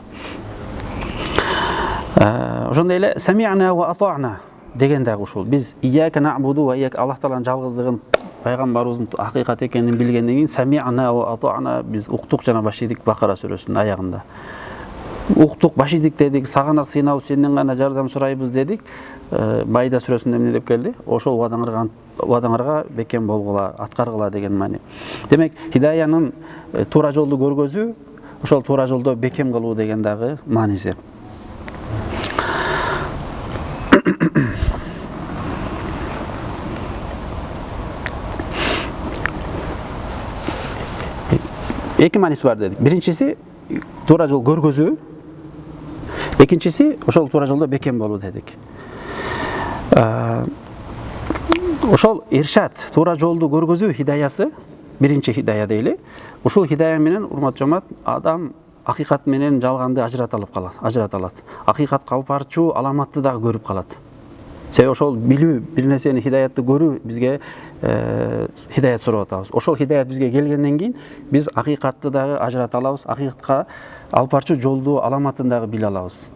A: Ошондой эле сами'на ва атa'на деген дагы ушул. Биз ияка набуду ва ияка Аллах Тааланын жалгыздыгын, пайгамбарыбыздын акыйкат экенин билгенден кийин сами'на ва атa'на биз уктук жана башидик Бакара сүрөсүнүн аягында. Уктук, башидик дедик, сагана сыйнабыз, сенден гана жардам сурайбыз дедик. Майда сүрөсүндө эмне деп келди? Ошол уадаңарга бекем болгула, аткаргыла деген маани. Демек, хидаянын туура жолду көргөзүү, ошол туура жолдо бекем кылуу деген дагы мааниси. Эки мааниси бар дедик. Биринчиси туура жол көргөзүү, экинчиси ошол туура жолдо бекем болуу дедик. Ошол иршад, туура жолду көргөзүү хидаясы, биринчи хидая дейли. Ушул хидая менен, урматтуу жамаат, адам акыйкат менен жалганды ажырата алат. Акыйкатка алып барчу аламатты дагы көрүп калат. Себеби ошол билүү, бир нерсени хидаятты көрүү бизге хидаят сурап атабыз. Ошол хидаят бизге келгенден кийин биз акыйкатты дагы ажырата алабыз, акыйкатка алып барчу жолду аламатын дагы биле алабыз.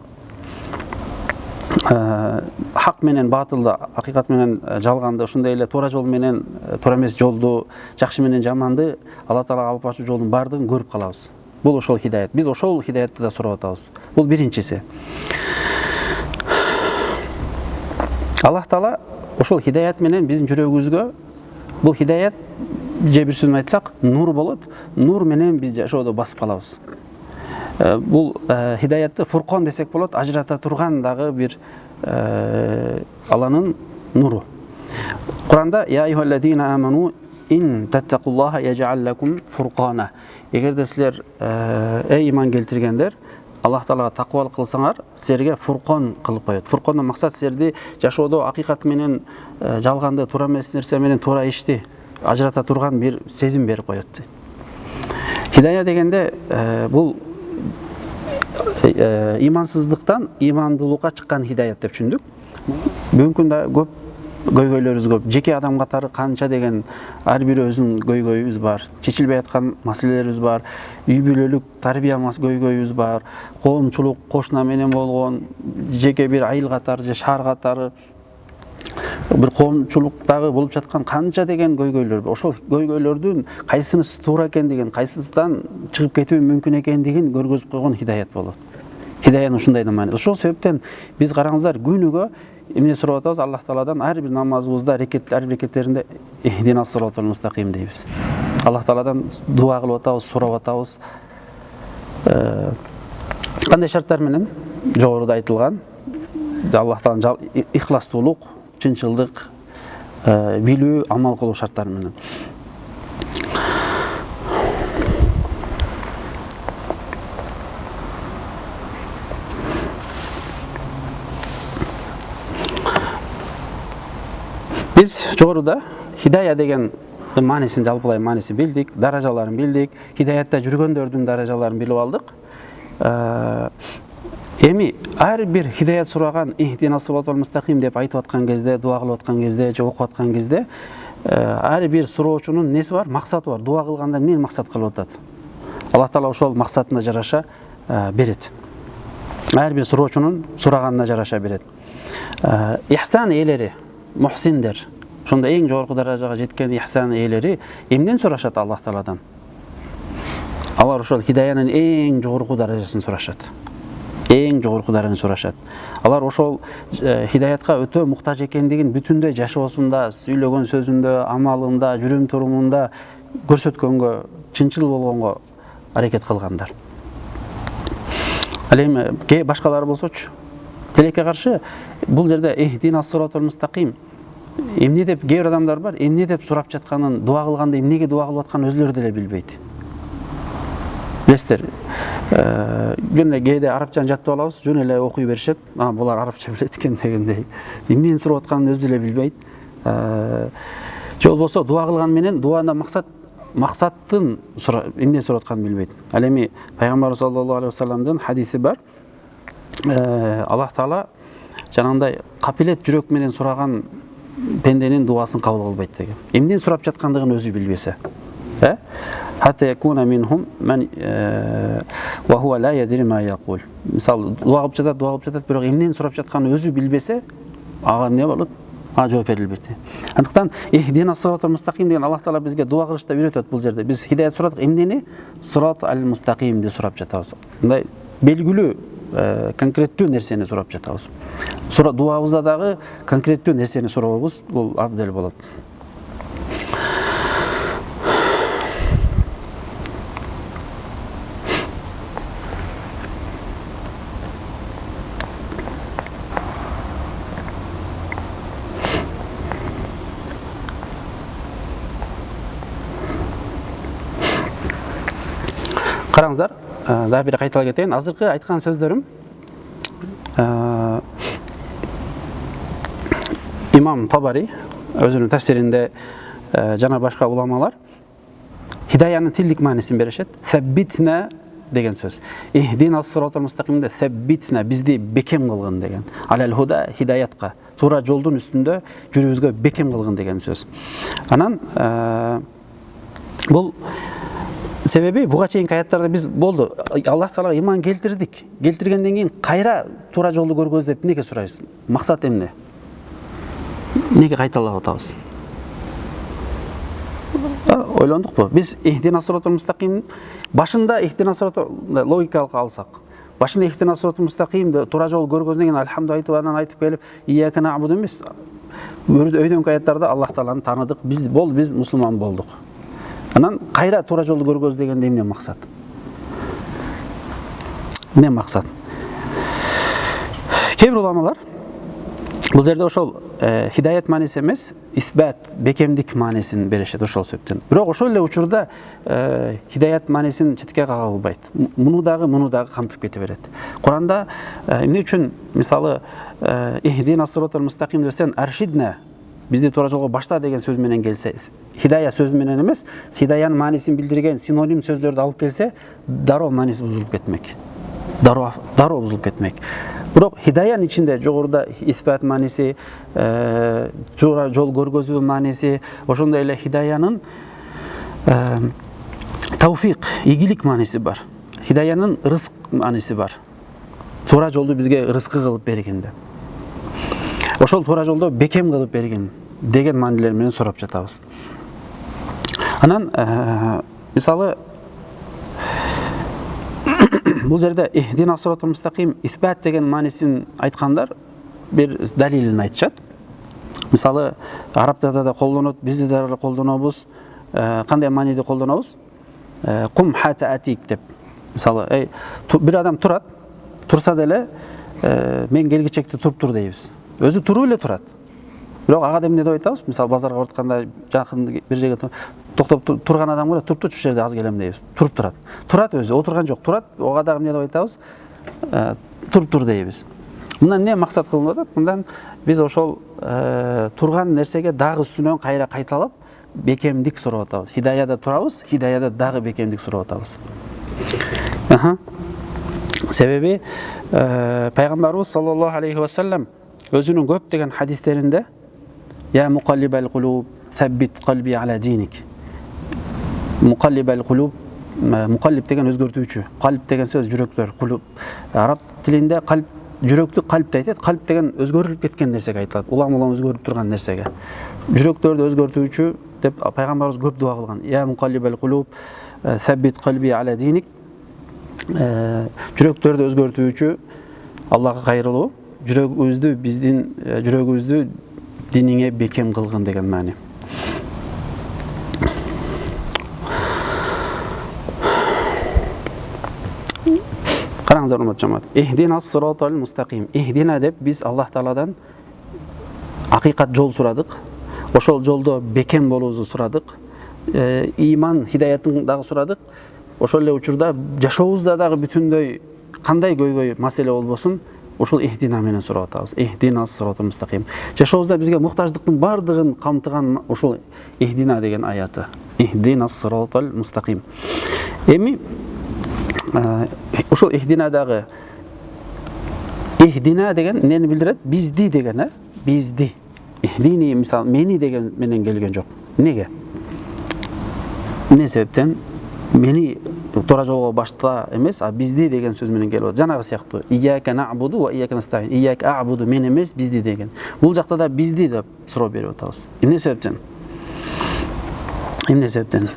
A: Хак менен батылды, акыйкат менен жалганды, ошондой эле туура жол менен туура эмес жолду, жакшы менен жаманды, Алла Таалага алып барчу жолдун баардыгын көрүп калабыз. Бул ошол хидаят. Биз ошол хидаятты да сурап атабыз. Бул биринчиси. Аллах Таала ошол хидаят менен биздин жүрөгүбүзгө, бул хидаят же бир сөзүн айтсак, нур болот. Нур менен биз жашоодо басып калабыз. Бул хидаятты фуркон десек болот, ажырата турган дагы бир Алланын нуру. Куранда я айюхаллазина аману ин таттакуллаха яж'ал лакум фуркана. Эгерде силер иман келтиргендер, Аллах Таалага таквал кылсаңар, силерге фуркон кылып коет. Фуркондон максат силерди жашоодо акыйкат менен жалганды, туура эмес нерсе менен туура ишти ажырата турган бир сезим берип коет. Хидая дегенде бул имансыздыктан имандуулукка чыккан хидаят деп түшүндүк. Бүгүнкү күндө көп көйгөйлөрүбүз көп. Жеке адам катары канча деген ар бир өзүнүн көйгөйүбүз бар. Чечилбей аткан маселелерибиз бар. Үй бүлөлүк тарбия көйгөйүбүз бар. Коомчулук кошуна менен болгон жеке бир айыл катары же шаар катары бир коомчулуктагы болуп жаткан канча деген көйгөйлөр бар. Ошол көйгөйлөрдүн кайсынысы туура экендигин, кайсысынан чыгып кетүү мүмкүн экендигин көргөзүп койгон хидаят болот. Хидаянын ушундай да маанисиси. Ошол себептен биз караңыздар күнүгө эмне сурап атабыз? Аллах Тааладан ар бир намазыбызда, ар бир рекеттеринде ихдина сиротал мустаким дейбиз. Аллах Тааладан дуа кылып атабыз, сурап атабыз. Кандай шарттар менен? Жогоруда айтылган. Аллах Тааланын ихластуулук, чынчылдык, билүү, амал кылуу шарттары менен. Biz жогоруда хидая деген маанисин, жалпылай маанисин билдик, даражаларын билдик, хидаятта жүргөндөрдүн даражаларын билип алдык. Эми ар бир хидаят сураган ихдина сиротал мустаким деп айтып аткан кезде, дуа кылып аткан кезде, же окуп аткан кезде, ар бир суроочунун неси бар? Максаты бар. Дуа кылганда эмне максат кылып атат? Аллах Таала ошол максатына жараша берет. Ар бир суроочунун сураганына жараша берет. Ихсан ээлери, мухсиндер, ошондо эң жогорку даражага жеткен ихсан ээлери эмнен сурашат Аллах Тааладан? Алар ошол хидаянын эң жогорку даражасын сурашат. Эң жогорку даражаны сурашат. Алар ошол хидаятка өтө муктаж экендигин бүтүндөй жашоосунда, сүйлөгөн сөзүндө, амалында, жүрүм турумунда көрсөткөнгө, чынчыл болгонго аракет кылгандар. Ал эми башкалары болсочу, тилекке каршы бул жерде ихдина сиротал мустаким эмне деп кээ бир адамдар бар, эмне деп сурап жатканын, дуа кылганда эмнеге дуа кылып атканын өзлөрү деле билбейт. Билесиздер, жөн эле кээде арабчаны жаттап алабыз, жөн эле окуй беришет. Булар арабча билет экен дегендей. Эмнени сурап атканын өзү деле билбейт. Же болбосо дуа кылган менен дуада максаттын эмне сурап атканын билбейт. Ал эми пайгамбар саллаллаху алейхи вассаламдын хадиси бар. Аллах Таала жанагындай капилет жүрөк менен сураган пенденин дуасын кабыл кылбайт деген. Эмнени сурап жаткандыгын өзү билбесе. Hatta yakuna minhum men ve huve la yedri ma yaqul. Misal dua kılıp жатат, бирок эмнени сурап жатканын өзү билбесе, ага эмне болот? Жооп берилбейт. Андыктан ихдина сиротал мустаким деген Аллах Таала бизге дуа кылышта үйрөтөт бул жерде. Биз хидаят сурадык, эмнени? Сирот ал мустакимди сурап жатабыз. Мындай белгилүү конкреттүү нерсени сурап жатабыз. Дуабызда дагы конкреттүү нерсени сурабыз, бул абзел болот. Караңыздар, дагы бир кайталап кетейин. Азыркы айткан сөздөрүм имам Табари өзүнүн тафсиринде жана башка уламалар хидаянын тилдик маанисин беришет. Саббитна деген сөз. Ихдина сиротал мустакимде саббитна, бизди бекем кылгын деген. Алал худа хидаятка, туура жолдун үстүндө жүрүүбүзгө бекем кылгын деген сөз. Анан бул себеби буга чейинки аяттарда биз болду. Аллах Таалага иман келтирдик. Келтиргенден кийин кайра туура жолду көргөз деп эмнеге сурайбыз? Максат эмне? Неге кайталап атабыз? Ойлондукпу? Биз ихдина сиротал мустаким башында ихдина сиротал логикалык алсак, башында ихдина сиротал мустакимди туура жол көргөздөн кийин альхамду айтып анан айтып келип ияка набуду эмес. Өйдөнкү аяттарда Аллах Тааланы таныдык, биз мусулман болдук. Анан кайра туура жолду көргөз дегенде эмне максат? Эмне максат? Кээ бир уламалар бул жерде ошол хидаят мааниси эмес, исбат, бекемдик маанисин беришет ошол себептен. Бирок ошол эле учурда хидаят маанисин четке кагылбайт. Муну дагы камтып кете берет. Куранда эмне үчүн мисалы ихдина сиротал мустаким десен аршидна, бизди туура жолго башта деген сөз менен келсе, хидая сөз менен эмес, хидаянын маанисин билдирген синоним сөздөрдү алып келсе, дароо мааниси бузулуп кетмек. дароо бузулуп кетмек. Бирок хидаянын ичинде жогоруда исбат мааниси, туура жол көргөзүү мааниси, ошондой эле хидаянын тауфик, ийгилик мааниси бар. Хидаянын рызык мааниси бар. Туура жолду бизге рызкы кылып берген деп. Ошол туура жолдо бекем кылып берген деген маанилер менен сурап жатабыз. Анан мисалы бул жерде ихдина сиротал мустаким исбат деген маанисин айткандар бир далилин айтышат. Мисалы араб тилинде да колдонот, бизде да колдонобуз. Кандай мааниде колдонобуз? Кум хата атик деп. Мисалы, бир адам турат, турса деле мен келгичекте туруп тур дейбиз. Өзү туруп эле турат. Бирок ага эмне деп айтабыз? Мисалы базарга баратканда жакын бир жерге токтоп турган адам көрөт, туруп тур жерде аз келем дейбиз. Туруп турат. Турат өзү, отурган жок, турат. Ага дагы эмне деп айтабыз? Туруп тур дейбиз. Мындан эмне максат кылынып атат? Мындан биз ошол турган нерсеге дагы үстүнөн кайра кайталап бекемдик сурап атабыз. Хидаяда турабыз, хидаяда дагы бекемдик сурап атабыз. Себеби пайгамбарыбыз саллаллаху алейхи ва саллям өзүнүн көптөгөн хадистеринде я муқаллибал кулуб саббит қалби ала диник. Муқаллибал кулуб, муқаллиб деген өзгөртүүчү, қалб деген сөз жүрөктөр, кулуб араб тилинде қалб жүрөктү қалб айтат. Қалб деген өзгөрүлүп кеткен нерсеге айтылат. Улам-улам өзгөрүп турган нерсеге. Жүрөктөрдү өзгөртүүчү деп пайгамбарыбыз көп дуа кылган. Я муқаллибал кулуб саббит қалби ала диник. Жүрөктөрдү өзгөртүүчү Аллахка кайрылуу, жүрөгүбүздү биздин жүрөгүбүздү диниңе бекем кылгын деген маани. Караңыздар урматтуу жамаат. Ихдина сиротал мустаким. Ихдина деп биз Аллах Тааладан акыйкат жол сурадык. Ошол жолдо бекем болуубузду сурадык. Иман, хидаяттын дагы сурадык. Ошол эле учурда жашообузда дагы бүтүндөй кандай көйгөй маселе болбосун, ошол ихдина менен сурап атабыз. Ихдина сиротал мустаким. Жашообузда бизге муктаждыктын бардыгын камтыган ошол ихдина деген аяты. Ихдина сиротал мустаким. Эми ошол ихдинадагы ихдина деген эмнени билдирет? Бизди деген, бизди. Ихдини мисал мени деген менен келген жок. Неге? Эмне себептен? Мени туура жолго башта эмес, а бизди деген сөз менен келип атат. Жанагы сыяктуу. Ияка нa'буду ва ияка настаин. Ияка а'буду мен эмес, бизди деген. Бул жакта да бизди деп суроо берип атабыз. Эмне себептен? Эмне себептен?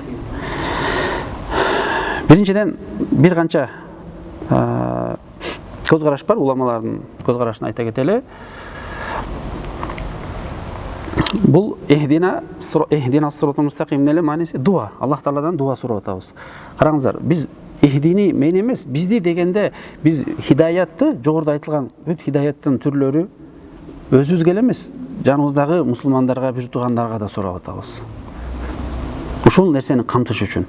A: Биринчиден бир канча көз караш бар, уламалардын көз карашын айта кетели. Бул ихдина сиротал мустаким эле мааниси дуа. Аллах Тааладан дуа сурап атабыз. Караңыздар, биз ихдини мен эмес, бизди дегенде биз хидаятты, жогоруда айтылган бүт хидаяттын түрлөрү өзүбүзгө эле эмес, жаныбыздагы мусулмандарга, бир туугандарга да сурап атабыз. Ушул нерсени камтыш үчүн.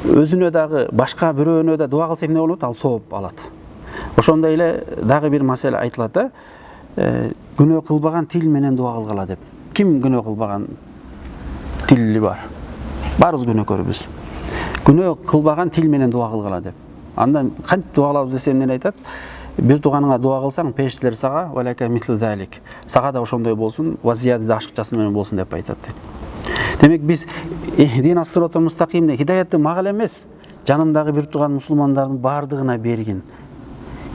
A: Өзүнө дагы башка бирөөнө да дуа кылса эмне болот? Ал сооп алат. Ошондой эле дагы бир маселе айтылат да. Күнөө кылбаган тил менен дуа кылгыла деп. Ким күнөө кылбаган тили бар? Барыбыз күнөөкөрбүз. Күнөө кылбаган тил менен дуа кылгыла деп. Андан кантип дуа кылабыз десе эмнени айтат? Бир тууганыңа дуа кылсаң, периштелер сага валака мислу залик. Сага да ошондой болсун, вазият ашыкчасы менен болсун деп айтат дейт. Демек биз ихдина сиротал мустакимде хидаятты мага эмес, жанымдагы бир тууган мусулмандардын бардыгына бергин.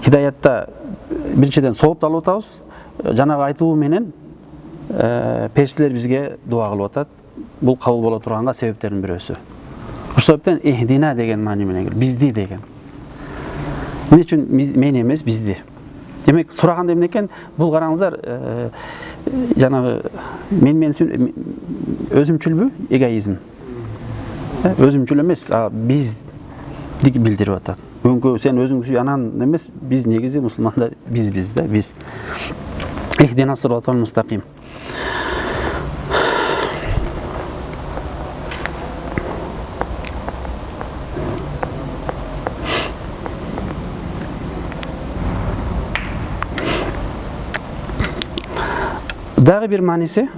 A: Хидаятта биринчиден сооп алып атабыз. Жанагы айтуу менен периштелер бизге дуа кылып атат. Бул кабыл боло турганга себептердин бирөөсү. Ошол себептен ихдина деген маани менен келет. Бизди деген. Эмне үчүн мен эмес, бизди. Демек сураганда эмне экен? Бул караңыздар, жанагы мен өзүмчүлбү, эгоизм. Өзүмчүл эмес, бизди билдирип атат. Бүгүнкү сен өзүңдү сүй, анан эмес, биз негизи мусулмандар биз да, биз. Ихдина сиротал мустаким. Дагы бир мааниси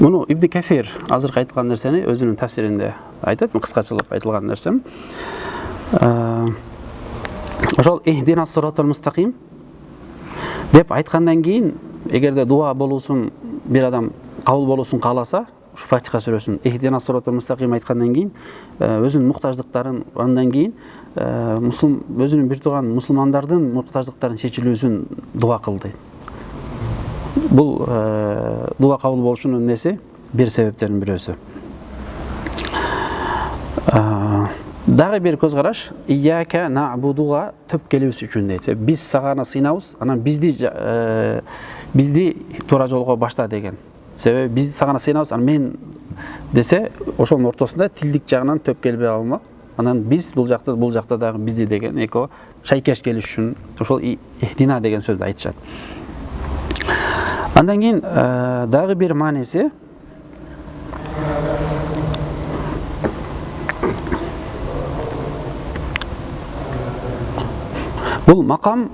A: Муну Ибн Кафир азыркы айткан нерсени өзүнүн тафсиринде айтат, кыскачалап айтылган нерсем. Ошол ихдина сиротал мустаким деп айткандан кийин, эгерде дуа болуусун бир адам кабыл болуусун кааласа, ушу Фатиха сүрөсүн ихдина сиротал мустаким айткандан кийин өзүнүн муктаждыктарын, андан кийин өзүнүн бир тууган мусулмандардын муктаждыктарын чечилүүсүн дуа кылды. Бул дуа кабыл болушунун неси бир себептердин бирөөсү. Дагы бир көз караш, ияка набудуга төп келүүбүз үчүн дейт. Биз сага гана сыйынабыз, анан бизди туура жолго башта деген. Себеби биз сага гана сыйынабыз, анан мен десе, ошонун ортосунда тилдик жагынан төп келбей алмак. Анан биз бул жакта дагы бизди деген эко шайкеш келиш үчүн ошол ихдина деген сөздү айтышат. Андан кийин дагы бир мааниси бул макам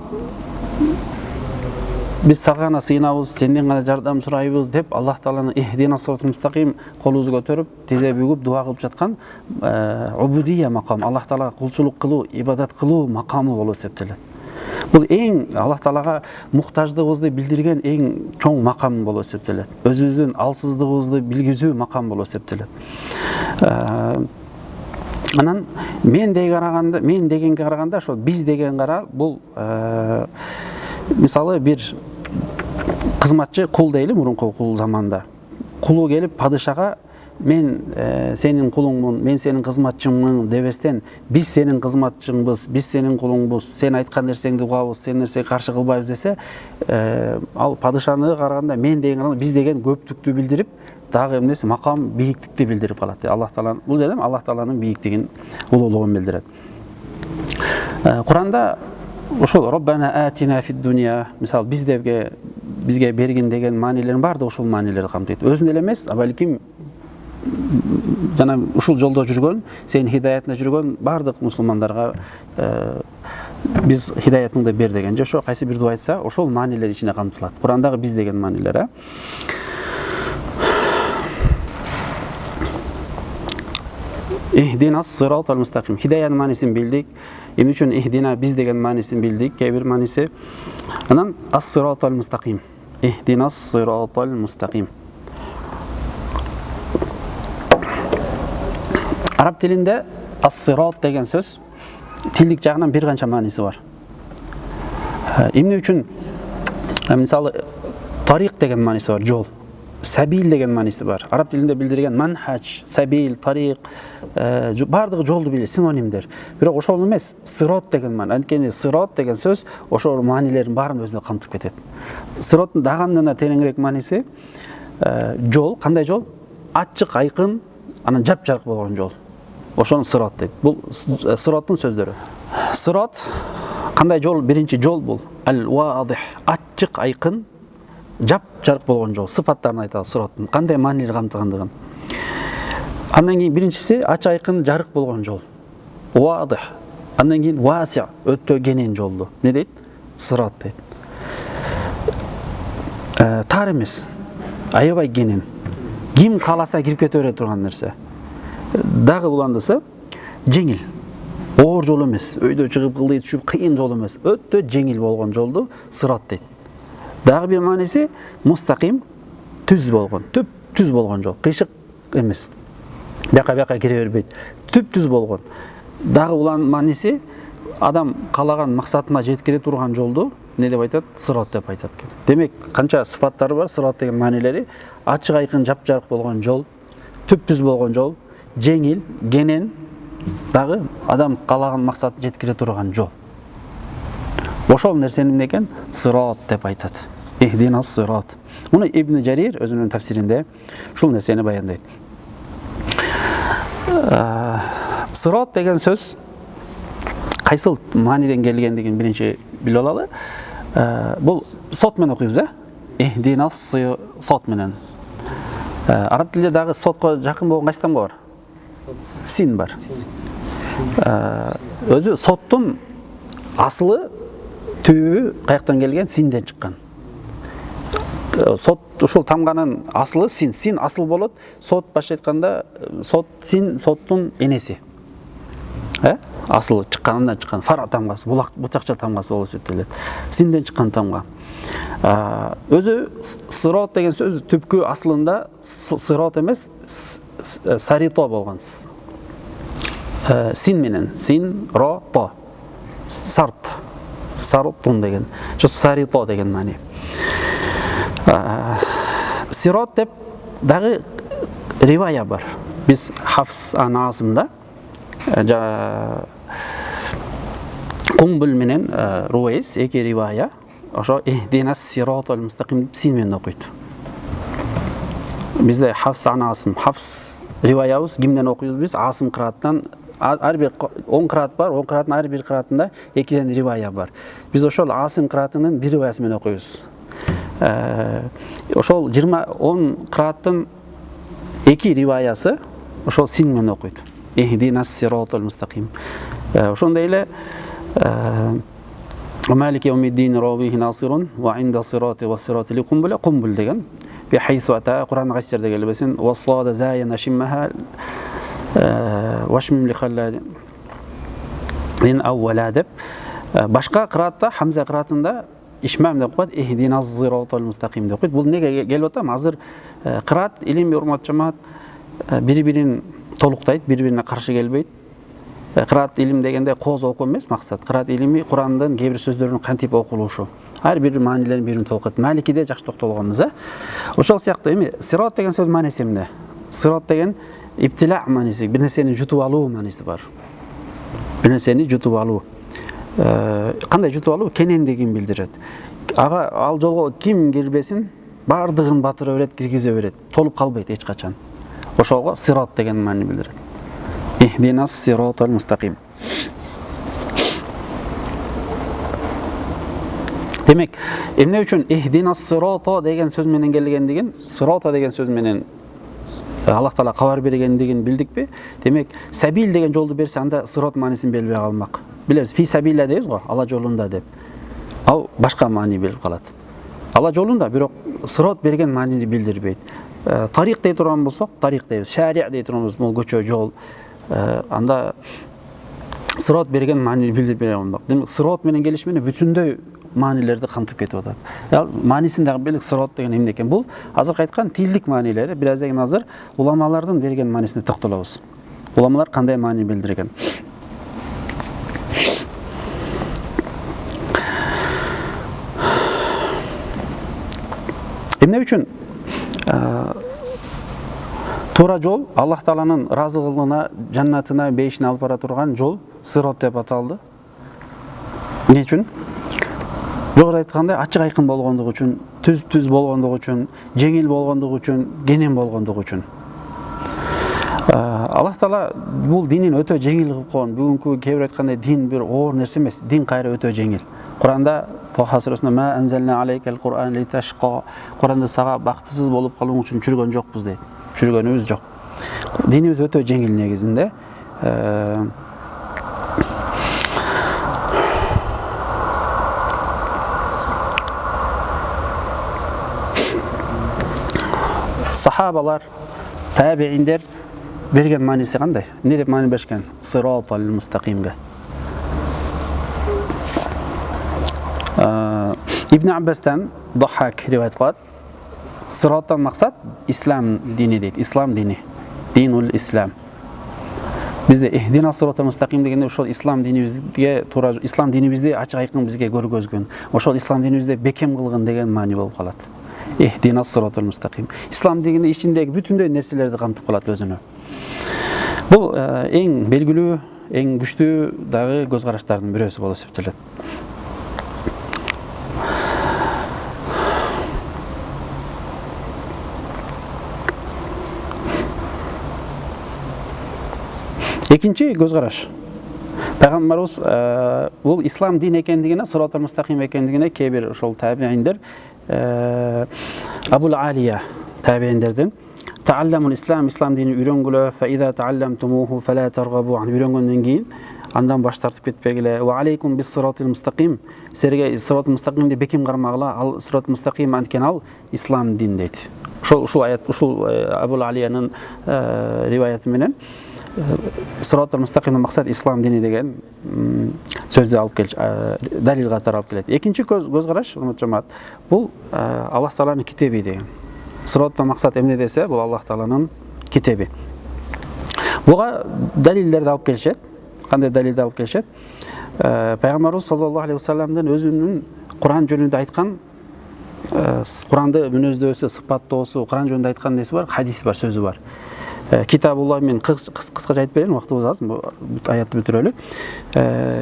A: биз сага гана сыйынабыз, сенден гана жардам сурайбыз деп Аллах Тааланын ихдина сиротал мустаким колубузду көтөрүп, тизе бүгүп дуа кылып жаткан убудия макам, Аллах Таалага кулчулук кылуу, ибадат кылуу макамы болуп эсептелет. Бул эң Аллах Таалага муктаждыгыбызды билдирген эң чоң макам болуп эсептелет. Өзүбүздүн алсыздыгыбызды билгизүү макам болуп эсептелет. Анан мен дегенге караганда ошо биз деген кара бул мисалы бир кызматчы кул дейли, мурунку кул заманда. Кулу келип падышага мен сенин кулуңмун, мен сенин кызматчыңмын дебестен, биз сенин кызматчыңбыз, биз сенин кулуңбуз, сен айткан нерсеңди угабыз, сен нерсеге каршы кылбайбыз десе, ал падышаны караганда мен деген биз деген көптүктү билдирип, дагы эмнеси макам бийиктикти билдирип калат. Аллах Тааланын бул жерде Аллах Тааланын бийиктигин, улуулугун билдирет. Куранда ошол Роббана атина фид дуния, мисалы бизге бергин деген маанилерин баардыгы ушул маанилерди камтыйт. Өзүн эле эмес, балким жана ушул жолдо жүргөн, сенин хидаятында жүргөн баардык мусулмандарга биз хидаятыңды бер деген же ошо кайсы бир дуа айтса, ошол маанилер ичине камтылат. Курандагы биз деген маанилер. Ихдина сиротал мустаким. Хидаянын маанисин билдик. Эмне үчүн ихдина биз деген маанисин билдик, кээ бир мааниси. Анан ас-сиротал мустаким. Ихдина сиротал мустаким. Араб тилинде ас-сирот деген сөз тилдик жагынан бир канча мааниси бар. Эмне үчүн мисалы тарик деген мааниси бар, жол. Сабил деген мааниси бар. Араб тилинде билдирген манхач, сабил, тарик баардыгы жолду билет, синонимдер. Бирок ошол эмес, сирот деген маани. Анткени сирот деген сөз ошол маанилердин баарын өзүнө камтып кетет. Сироттун дагы тереңирээк мааниси жол, кандай жол? Ачык, айкын, анан жапжарк болгон жол. Ошону сирот дейт. Бул сироттун сөздөрү. Сирот кандай жол? Биринчи жол бул ал-вадих, ачык, айкын, жап-жарык болгон жол. Сыфаттарын айталы сироттун кандай маанилер камтыгандыгын. Андан кийин биринчиси ачык, айкын, жарык болгон жол. Вадих. Андан кийин васи, өтө кенен жолду. Не дейт? Сирот дейт. Тар эмес, аябай кенен. Ким кааласа кирип кете бере турган нерсе. Дагы буландысы жеңил. Оор жол эмес, өйдө чыгып кылдый түшүп кыйын жол эмес, өтө жеңил болгон жолду сирот дейт. Дагы бир мааниси мустаким, түз болгон, түз болгон жол, кыйшык эмес. Бияка кире бербейт, түз болгон. Дагы улан мааниси адам каалаган максатына жеткире турган жолду не деп айтат? Сирот деп айтат. Демек, канча сыфаттары бар сирот деген маанилери: ачык, айкын, жапжарык болгон жол, түз болгон жол, жеңил, кенен, дагы адам каалаган максатын жеткире турган жол. Ошол нерсени эмне экен? Сирот деп айтат. Ихдина сирот. Муну Ибн Жарир өзүнүн тафсиринде ушул нерсени баяндайт. Сирот деген сөз кайсыл мааниден келгендигин биринчи билип алалы. Бул сот менен окуйбуз, Ихдина сот менен. Араб тилинде дагы сотко жакын болгон кайсы тамга бар? Син бар. Өзү соттун асылы түбү каяктан келген? Синден чыккан. сот ушул тамганын асылы син. Син асыл болот. Сот башка айтканда сот син соттун энеси. Асылы чыкканынан чыккан фара тамгасы, бутакча тамгасы болуп эсептелет. Синден чыккан тамга. Өзү сирот деген сөз түпкү асылында сирот эмес, сарито болгон. Син менен, син, ро, то. Сарт. Сарутун деген. Жо сарито деген мани. Сирот деп дагы ривая бар. Биз Хафс ан Асымда Кумбул менен Руайс эки ривая ошо ихдинас сиротал мустаким син менен окуйт. Бизде Хафс ан Асым, Хафс риваябыз кимден окуйбуз биз? Асым кыраттан ар бир 10 кырат бар, 10 кыраттын ар бир кыратында экиден ривая бар. Биз ошол Асым кыратынын бир риваясы менен окуйбуз. Ошол 10 кыраттын эки риваясы ошол син менен окуйт. Ихдинас сиротал мустаким. Ошондой эле Малик яумиддин равихи насирун ва инда сирати ва сирати ли кумбул деген. Бихайсу ата Кур'ан гастерде келбесин вассада заяна шиммаха вашмим ли халладин аввала деп. Башка кыратта Хамза кыратында ишмам деп коет ихдинас сиротал мустаким деп коет. Бул неге келип атам? Азыр кырат илим урмат жамаат бири-бирин толуктайт, бири-бирине каршы келбейт. Кырат илим дегенде коз окуу эмес максат. Кырат илими Курандын кээ бир сөздөрүнүн кантип окулушу. Ар бир маанилерин бирин толукат. Маликиде жакшы токтолгонбуз, Ошол сыяктуу эми сирот деген сөз мааниси эмне? Сирот деген иптила мааниси, бир нерсени жутуп алуу мааниси бар. Бир нерсени жутуп алуу. Кандай жутуп алуу? Кенендигин билдирет. Ага ал жолго ким кирбесин, бардыгын батыра берет, киргизе берет. Толуп калбайт эч качан. Ошолго сирот деген маани билдирет. Ихдинас сиротал мустаким. Демек, эмне үчүн ихдинас сирото деген сөз менен келгендигин, сирото деген сөз менен Аллах Таала кабар бергендигин билдикпи? Демек, сабил деген жолду берсе, анда сирот маанисин билбей калмак. Билебиз, фи сабилла дейбиз го, Алла жолунда деп. Ал башка маани берип калат. Алла жолунда, бирок сирот берген маанини билдирбейт. Тарик дей турган болсок, тарик дейбиз. Шари' дей турганбыз, бул көчө, жол. Анда сирот берген маанини билдирбей калмак. Демек, сирот менен келиш менен бүтүндөй маанилерди камтып кетип атат. Ал маанисин дагы билик, сирот деген эмне экен? Бул азыркы айткан тилдик маанилери. Бираз деген азыр уламалардын берген маанисине токтолобуз. Уламалар кандай маани билдирген? Эмне үчүн туура жол Аллах Тааланын ыраазылыгына, жаннатына, бейишине алып бара турган жол сирот деп аталды. Эмне үчүн? Жогоруда айткандай, ачык айкын болгондугу үчүн, түз болгондугу үчүн, жеңил болгондугу үчүн, кенен болгондугу үчүн. Аллах Таала бул динин өтө жеңил кылып койгон. Бүгүнкү кээ бир айткандай дин бир оор нерсе эмес, дин кайра өтө жеңил. Куранда Тоха сүрөсүндө ма анзална алейкал Кур'ан литашқа. Куранда сага бактысыз болуп калуң үчүн жүргөн жокпуз дейт. Жүргөнүбүз жок. Динибиз өтө жеңил негизинде. Сахабалар, табииндер берген мааниси кандай? Эмне деп маани беришкен? Сиротал мустакимге. Ибн Аббастан Дохак риваят кылат. Сироттан максат ислам дини дейт. Ислам дини. Динул ислам. Бизде ихдина сиротал мустаким дегенде ошол ислам динибизге туура, ислам динибизди ачык айкын бизге көргөзгөн. Ошол ислам динибизде бекем кылган деген маани болуп калат. Ихдина сиротал мустаким. Ислам дегенде ичиндеги бүтүндөй нерселерди камтып калат өзүнө. Бул эң белгилүү, эң күчтүү дагы көз караштардын бирөөсү болуп эсептелет. Экинчи көз караш. Пайгамбарыбыз бул ислам дин экендигине, сиротал мустаким экендигине кээ бир ошол табииндер Абул Алия табииндердин таалламул ислам, ислам динин үйрөнгүлө, фа иза таалламтумуху фала таргабу ан, үйрөнгөндөн кийин андан баш тартып кетпегиле. Ва алейкум бис сиратил мустақим. Силерге сиратил мустақимди бекем кармагыла. Ал сиратил мустақим анткени ал ислам дин дейт. Ушул аят, ушул Абул Алиянын риваяты менен сиратил мустақимдин максат ислам дини деген сөздү алып келиш, далил катары алып келет. Экинчи көз караш, жамаат, бул Аллах Тааланын китеби деген. Сираттан максат эмне десе, бул Аллах Тааланын китеби. Буга далилдерди алып келишет. Кандай далилди алып келишет? Пайгамбарыбыз саллаллаху алейхи вассаламдын өзүнүн Куран жөнүндө айткан, Куранды мүнөздөсү, сыпаттоосу, Куран жөнүндө айткан неси бар, хадиси бар, сөзү бар. Китабуллах, мен кыскача айтып берейин, убактыбыз аз, бул аятты бүтүрөлү.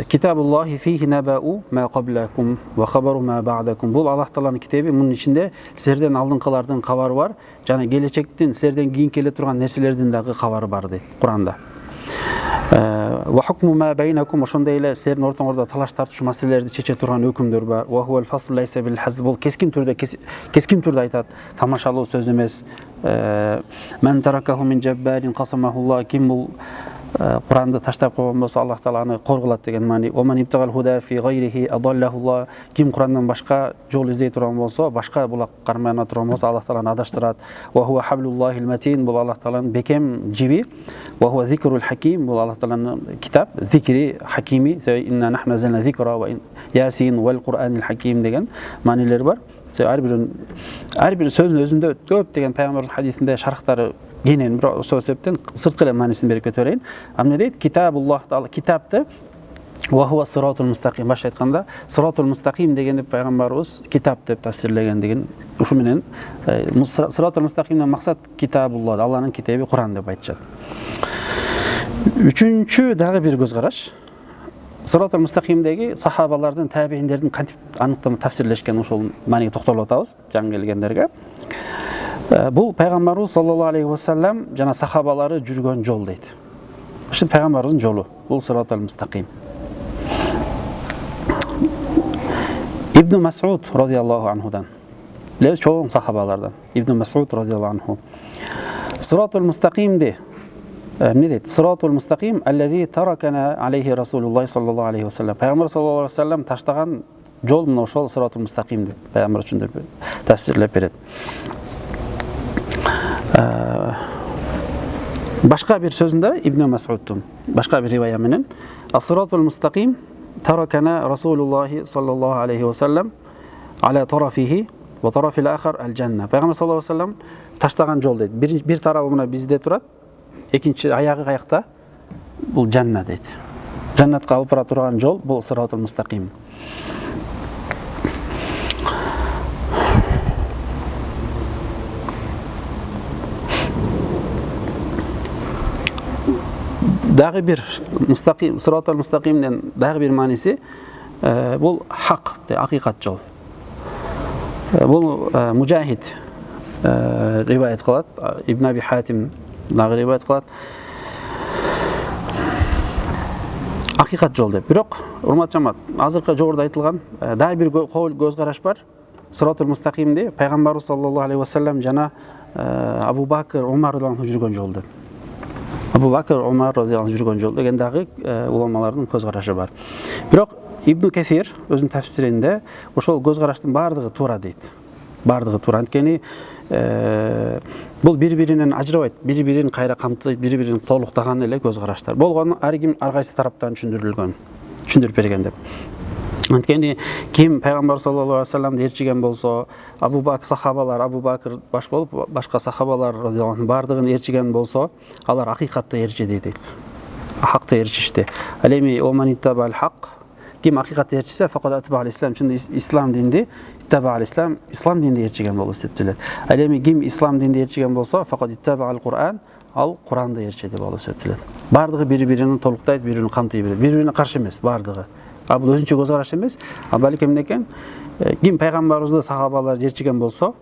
A: Китабуллахи фихи набау ма каблакум ва хабару ма ба'дакум. Бул Аллах Тааланын китеби, мунун ичинде силерден алдыңкылардын кабары бар, жана келечектин, силерден кийин келе турган нерселердин дагы кабары бар дейт Куранда. Ва хукму ма байнакум, ошондой эле силердин ортоңордо талаш тартыш маселелерди чече турган өкүмдөр бар. Ва хувал фасл лайса бил хазл. Бул кескин түрдө айтат, тамашалуу сөз эмес. Мен таракаху мин жаббарин касамахуллах. Ким бул Куранды таштап койгон болсо Аллах Тааланы коргулат деген маани. Ва ман ибтагал худа фи гайрихи адаллахуллах. Ким Курандан башка жол издей турган болсо, башка булак кармана турган болсо Аллах Тааланы адаштырат. Ва хува хаблуллахил матин. Бул Аллах Тааланын бекем жиби. Ва хува зикрул хаким. Бул Аллах Тааланын китап, зикри хакими. Инна нахну назална зикра ва ясин вал Куранил хаким деген маанилер бар. Ар бир сөздүн өзүндө көп деген пайгамбардын хадисинде шархтары кенен, бирок ошол себептен сырткы эле маанисин берип кетип берейин. Эмне дейт? Китабуллах Таала, китапты ва хува сиратул мустақим, баш айтканда сиратул мустақим дегенди пайгамбарыбыз китап деп тафсирлеген деген. Ушу менен сиратул мустақимден максат китабуллах, Алланын китеби Куран деп айтышат. Үчүнчү дагы бир көз караш. Сиратул мустақимдеги сахабалардын, табииндердин кантип аныктап тафсирлешкен, ошол мааниге токтолуп атабыз жаңы келгендерге. Бул пайгамбарыбыз саллаллаху алейхи вассалам жана сахабалары жүргөн жол дейт. Ушул пайгамбарыбыздын жолу. Бул сиратул мустақим. Ибн Мас'уд радияллаху анхудан. Лез чоң сахабалардан. Ибн Мас'уд радияллаху анху. Сиратул мустақимди эмне дейт? Сиратул мустақим аллази таракана алейхи расулуллах саллаллаху алейхи вассалам. Пайгамбар саллаллаху алейхи вассалам таштаган жол мына ошол сиратул мустақим деп пайгамбар үчүн тафсирлеп берет. Башка бир сөзүндө Ибн Мас'удтун башка бир ривая менен ас-сиратул мустақим таракана расулуллах саллаллаху алейхи вассалам аля тарафихи ва тарафил ахар ал-жанна. Пайгамбар саллаллаху алейхи вассалам таштаган жол дейт. Бир тарабы мына бизде турат, экинчи аягы каякта? Бул жаннат дейт. Жаннатка алып бара турган жол бул сиратул мустақим. Дагы бир мустақим, сиратул мустақимден дагы бир мааниси бул хак, акыйкат жол. Бул Мужахид риваят кылат, Ибн Аби Хатим дагы риваят кылат. Акыйкат жол деп. Бирок, урмат жамаат, азыркы жогоруда айтылган дагы бир көз караш бар. Сиратул мустақимди пайгамбарыбыз саллаллаху алейхи вассалам жана Абу Бакр, Умар радиаллаху анху жүргөн жол деп. Абу Бакр, Умар радиаллаху анху жүргөн жол деген дагы уламалардын көз карашы бар. Бирок Ибн Касир өзүнүн тафсиринде ошол көз караштын бардыгы туура дейт. Бардыгы туура. Анткени бул бири-биринен ажырабайт, бири-бирин кайра камтыйт, бири-бирин толуктаган эле көз караштар. Болгону ар ким ар кайсы тараптан түшүндүрүп берген деп. Анткени ким пайгамбар саллаллаху алейхи вассаламды ээрчиген болсо, Абу Бакр сахабалар, Абу Бакр баш болуп, башка сахабалар радиаллаху анху бардыгын ээрчиген болсо, алар акыйкатты ээрчиди дейт. Хакты ээрчишти. Ал эми оманиттабал хак, ким акыйкатты ээрчисе, факат атбал ислам, чында ислам динди, иттабал ислам, ислам динди ээрчиген болуп эсептелет. Ал эми ким ислам динди ээрчиген болсо, факат иттабал Кур'ан, ал Куранды ээрчиди болуп эсептелет. Бардыгы бири-бирин толуктайт, бири-бирин камтый берет. Бири-бирине каршы эмес бардыгы. Бул өзүнчө көз караш эмес. Балким эмне экен? Ким пайгамбарыбызды сахабалар ээрчиген болсо,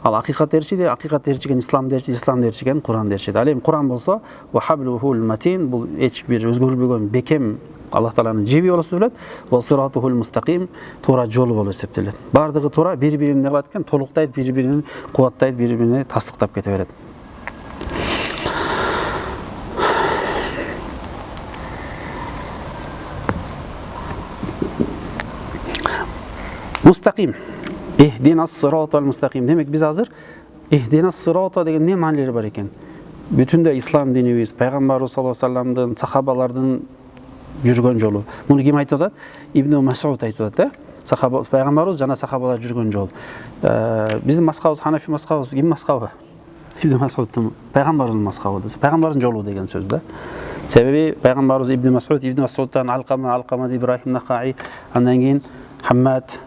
A: ал акыйкат ээрчиди, акыйкат ээрчиген исламды ээрчиди, исламды ээрчиген Куранды ээрчиди. Ал эми Куран болсо, ва хаблухул матин, бул эч бир өзгөрүлбөгөн бекем Аллах Тааланын жиби болуп эсептелет. Ва сиратухул мустақим, туура жолу болуп эсептелет. Бардыгы туура, бири-бирин кылат экен, толуктайт, бири-бирин кубаттайт, бири-бирине тастыктап кете берет. Мустақим. Ихдинас сиротал мустақим. Демек біз азыр ихдинас сирота деген не маанилери бар екен? Бүтүндө ислам динибиз, пайгамбарыбыз саллаллаху алейхи вассаламдын, сахабалардын жүргөн жолу. Муну ким айтып атат? Ибн Мас'уд айтып атат, сахаба, пайгамбарыбыз жана сахабалар жүргөн жол. Биздин мазхабыбыз Ханафи мазхабыбыз ким мазхабы? Ибн Мас'удтун пайгамбарыбыздын мазхабы. Пайгамбардын жолу деген сөз да. Себеби пайгамбарыбыз Ибн Мас'удтан Алкама Ибрахим Нахаи, андан кийин Хаммад,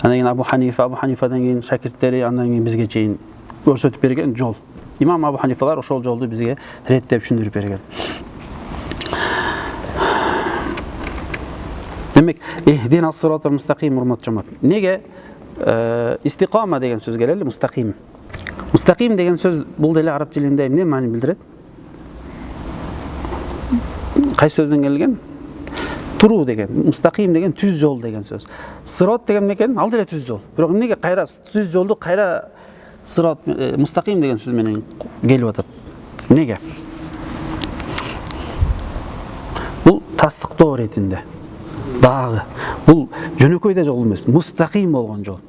A: андан кийин Абу Ханифадан кийин шакирттери, андан кийин бизге чейин көрсөтүп берген жол. Имам Абу Ханифалар ошол жолду бизге реттеп түшүндүрүп берген. Демек, ихдинас сиротал мустақим урматтуу жамаат. Неге истиқама деген сөз келели, мустақим. Мустақим деген сөз бул деле араб тилинде эмне маани билдирет? Кайсы сөздөн келген? Туруу деген, мустақим деген түз жол деген сөз. Сирот деген эмне экен? Ал деле түз жол. Бирок эмнеге кайра түз жолду кайра сирот мустақим деген сөз менен келип атат? Неге? Бул тастыктоо иретинде. Дагы бул жөнөкөй да жол эмес, мустақим болгон жол.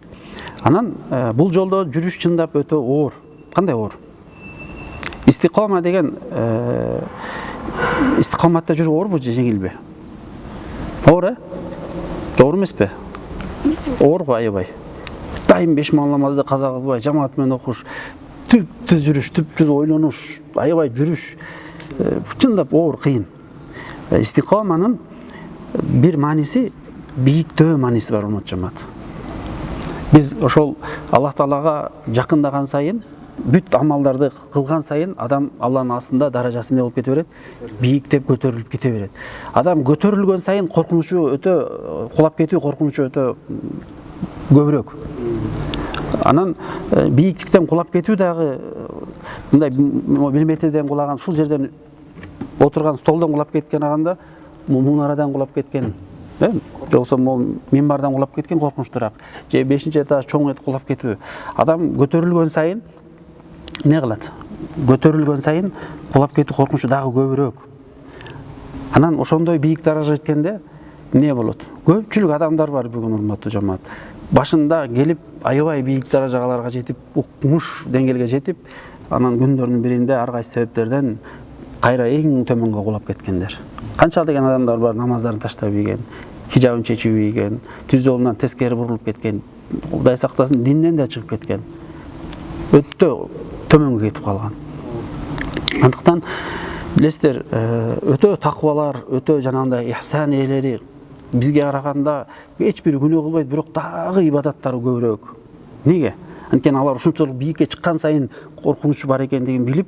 A: Анан бул жолдо жүрүш чындап өтө оор. Кандай оор? Истиқома деген истиқоматта жүрүү оорбу же жеңилби? Оор, doğru эмеспи? Оор го аябай. Дайым 5 вакыт намазды каза кылбай, жамаат менен окуш, түз жүрүш, түз ойлонуш, аябай жүрүш чындап оор, кыйын. Истиқоманын bir мааниси бийиктөө мааниси бар урматтуу жамаат. Биз ошол Аллах Таалага жакындаган сайын, бүт амалдарды кылган сайын адам Алланын астында даражасы эмне болуп кете берет? Бийиктеп көтөрүлүп кете берет. Адам көтөрүлгөн сайын коркунучу өтө кулап кетүү коркунучу өтө көбүрөөк. Анан бийиктиктен кулап кетүү дагы мындай 1 метрден кулаган, ушул жерден отурган столдон кулап кеткен аганда мунарадан кулап кеткен, болсо минбардан кулап кеткен коркунучтураак. Же 5-этаж чоң кулап кетүү. Адам көтөрүлгөн сайын не кылат? Көтөрүлгөн сайын кулап кетүү коркунучу дагы көбүрөөк. Анан ошондой бийик даражага жеткенде не болот? Көпчүлүк адамдар бар бүгүн урматтуу жамаат. Башында келип аябай бийик даражаларга жетип, укмуш деңгээлге жетип, анан күндөрдүн биринде ар кайсы себептерден кайра эң төмөнгө кулап кеткендер. Канча деген адамдар бар, намаздарын таштап ийген, хижабын чечип ийген, түз жолунан тескери бурулуп кеткен, Кудай сактасын, динден да чыгып кеткен. Өтө төмөнгө кетип калган. Андыктан билесиздер, өтө таквалар, өтө жанагындай ихсан ээлери бизге караганда эч бир күнөө кылбайт, бирок дагы ибадаттары көбүрөөк. Неге? Анткени алар ушунчалык бийикке чыккан сайын коркунучу бар экендигин билип,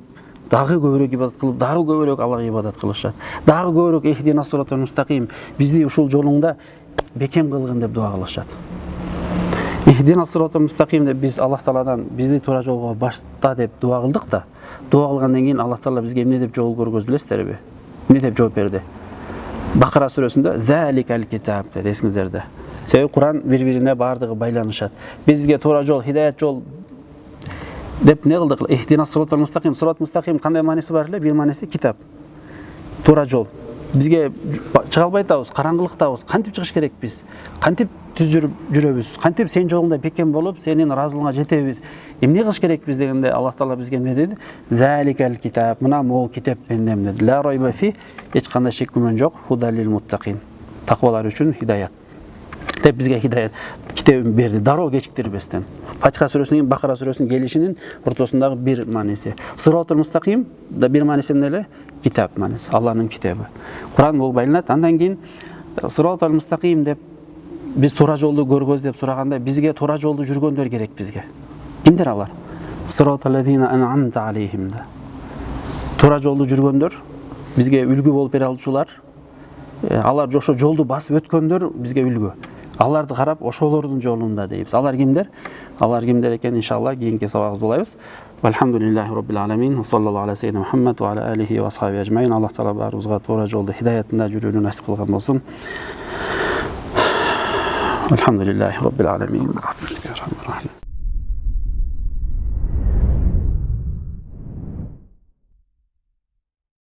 A: дагы көбүрөөк ибадат кылып, дагы көбүрөөк Аллага ибадат кылышат. Дагы көбүрөөк ихдинас сиротал мустақим, бизди ушул жолуңда бекем кылгын деп дуа кылышат. Ихдинас сиротал мустақим деп биз Аллах Тааладан бизди туура жолго башта деп дуа кылдык да, дуа кылгандан кийин Аллах Таала бизге эмне деп жол көргөз билесиздерби? Эмне деп жооп берди? Бакара сүрөсүндө заликал китаб деп эсиңиздерде. Себеби Куран бири-бирине бардыгы байланышат. Бизге туура жол, хидаят жол деп не кылдык? Ихдинас сиротал мустақим. Сирот мустақим кандай мааниси бар эле? Бир мааниси китап. Туура жол. Бизге чыга албай атабыз, караңгылыктабыз. Кантип чыгыш керек биз? Кантип түз жүрөбүз? Кантип сен жолуңда бекем болуп, сенин ыраазылыгыңа жетебиз? Эмне кылыш керек биз дегенде Аллах Таала бизге эмне деди? Заликал китаб. Мына могул китеп менен деди. Ла райба фи, эч кандай шек күмөн жок. Худалил муттақин. Таквалар үчүн хидаят. Деп бизге хидаят китебин берди, дароо кечиктирбестен. Фатиха сүрөсүнүн Бакара сүрөсүнүн келишинин ортосундагы бир мааниси. Сиротал мустақим да бир мааниси эмне эле? Китап мааниси, Алланын китеби. Куран бул байланат. Андан кийин сиротал мустақим деп биз туура жолду көргөз деп сураганда бизге туура жолду жүргөндөр керек бизге. Кимдер алар? Сиротал лазина ан'амта алейхим. Туура жолду жүргөндөр, бизге үлгү болуп бере алчулар. Алар ошо жолду басып өткөндөр бизге үлгү. Аларды карап ошолордун жолунда дейбиз. Алар кимдер? Алар кимдер экен иншалла кийинки сабагыбызда улайбыз. Алхамдулиллахи роббил аламин. Саллаллаху алейхи ва Мухаммад ва аля алихи ва асхаби ажмаин. Аллах Таала баарыбызга туура жолду хидаятында жүрүүнү насип кылган болсун. Алхамдулиллахи роббил аламин.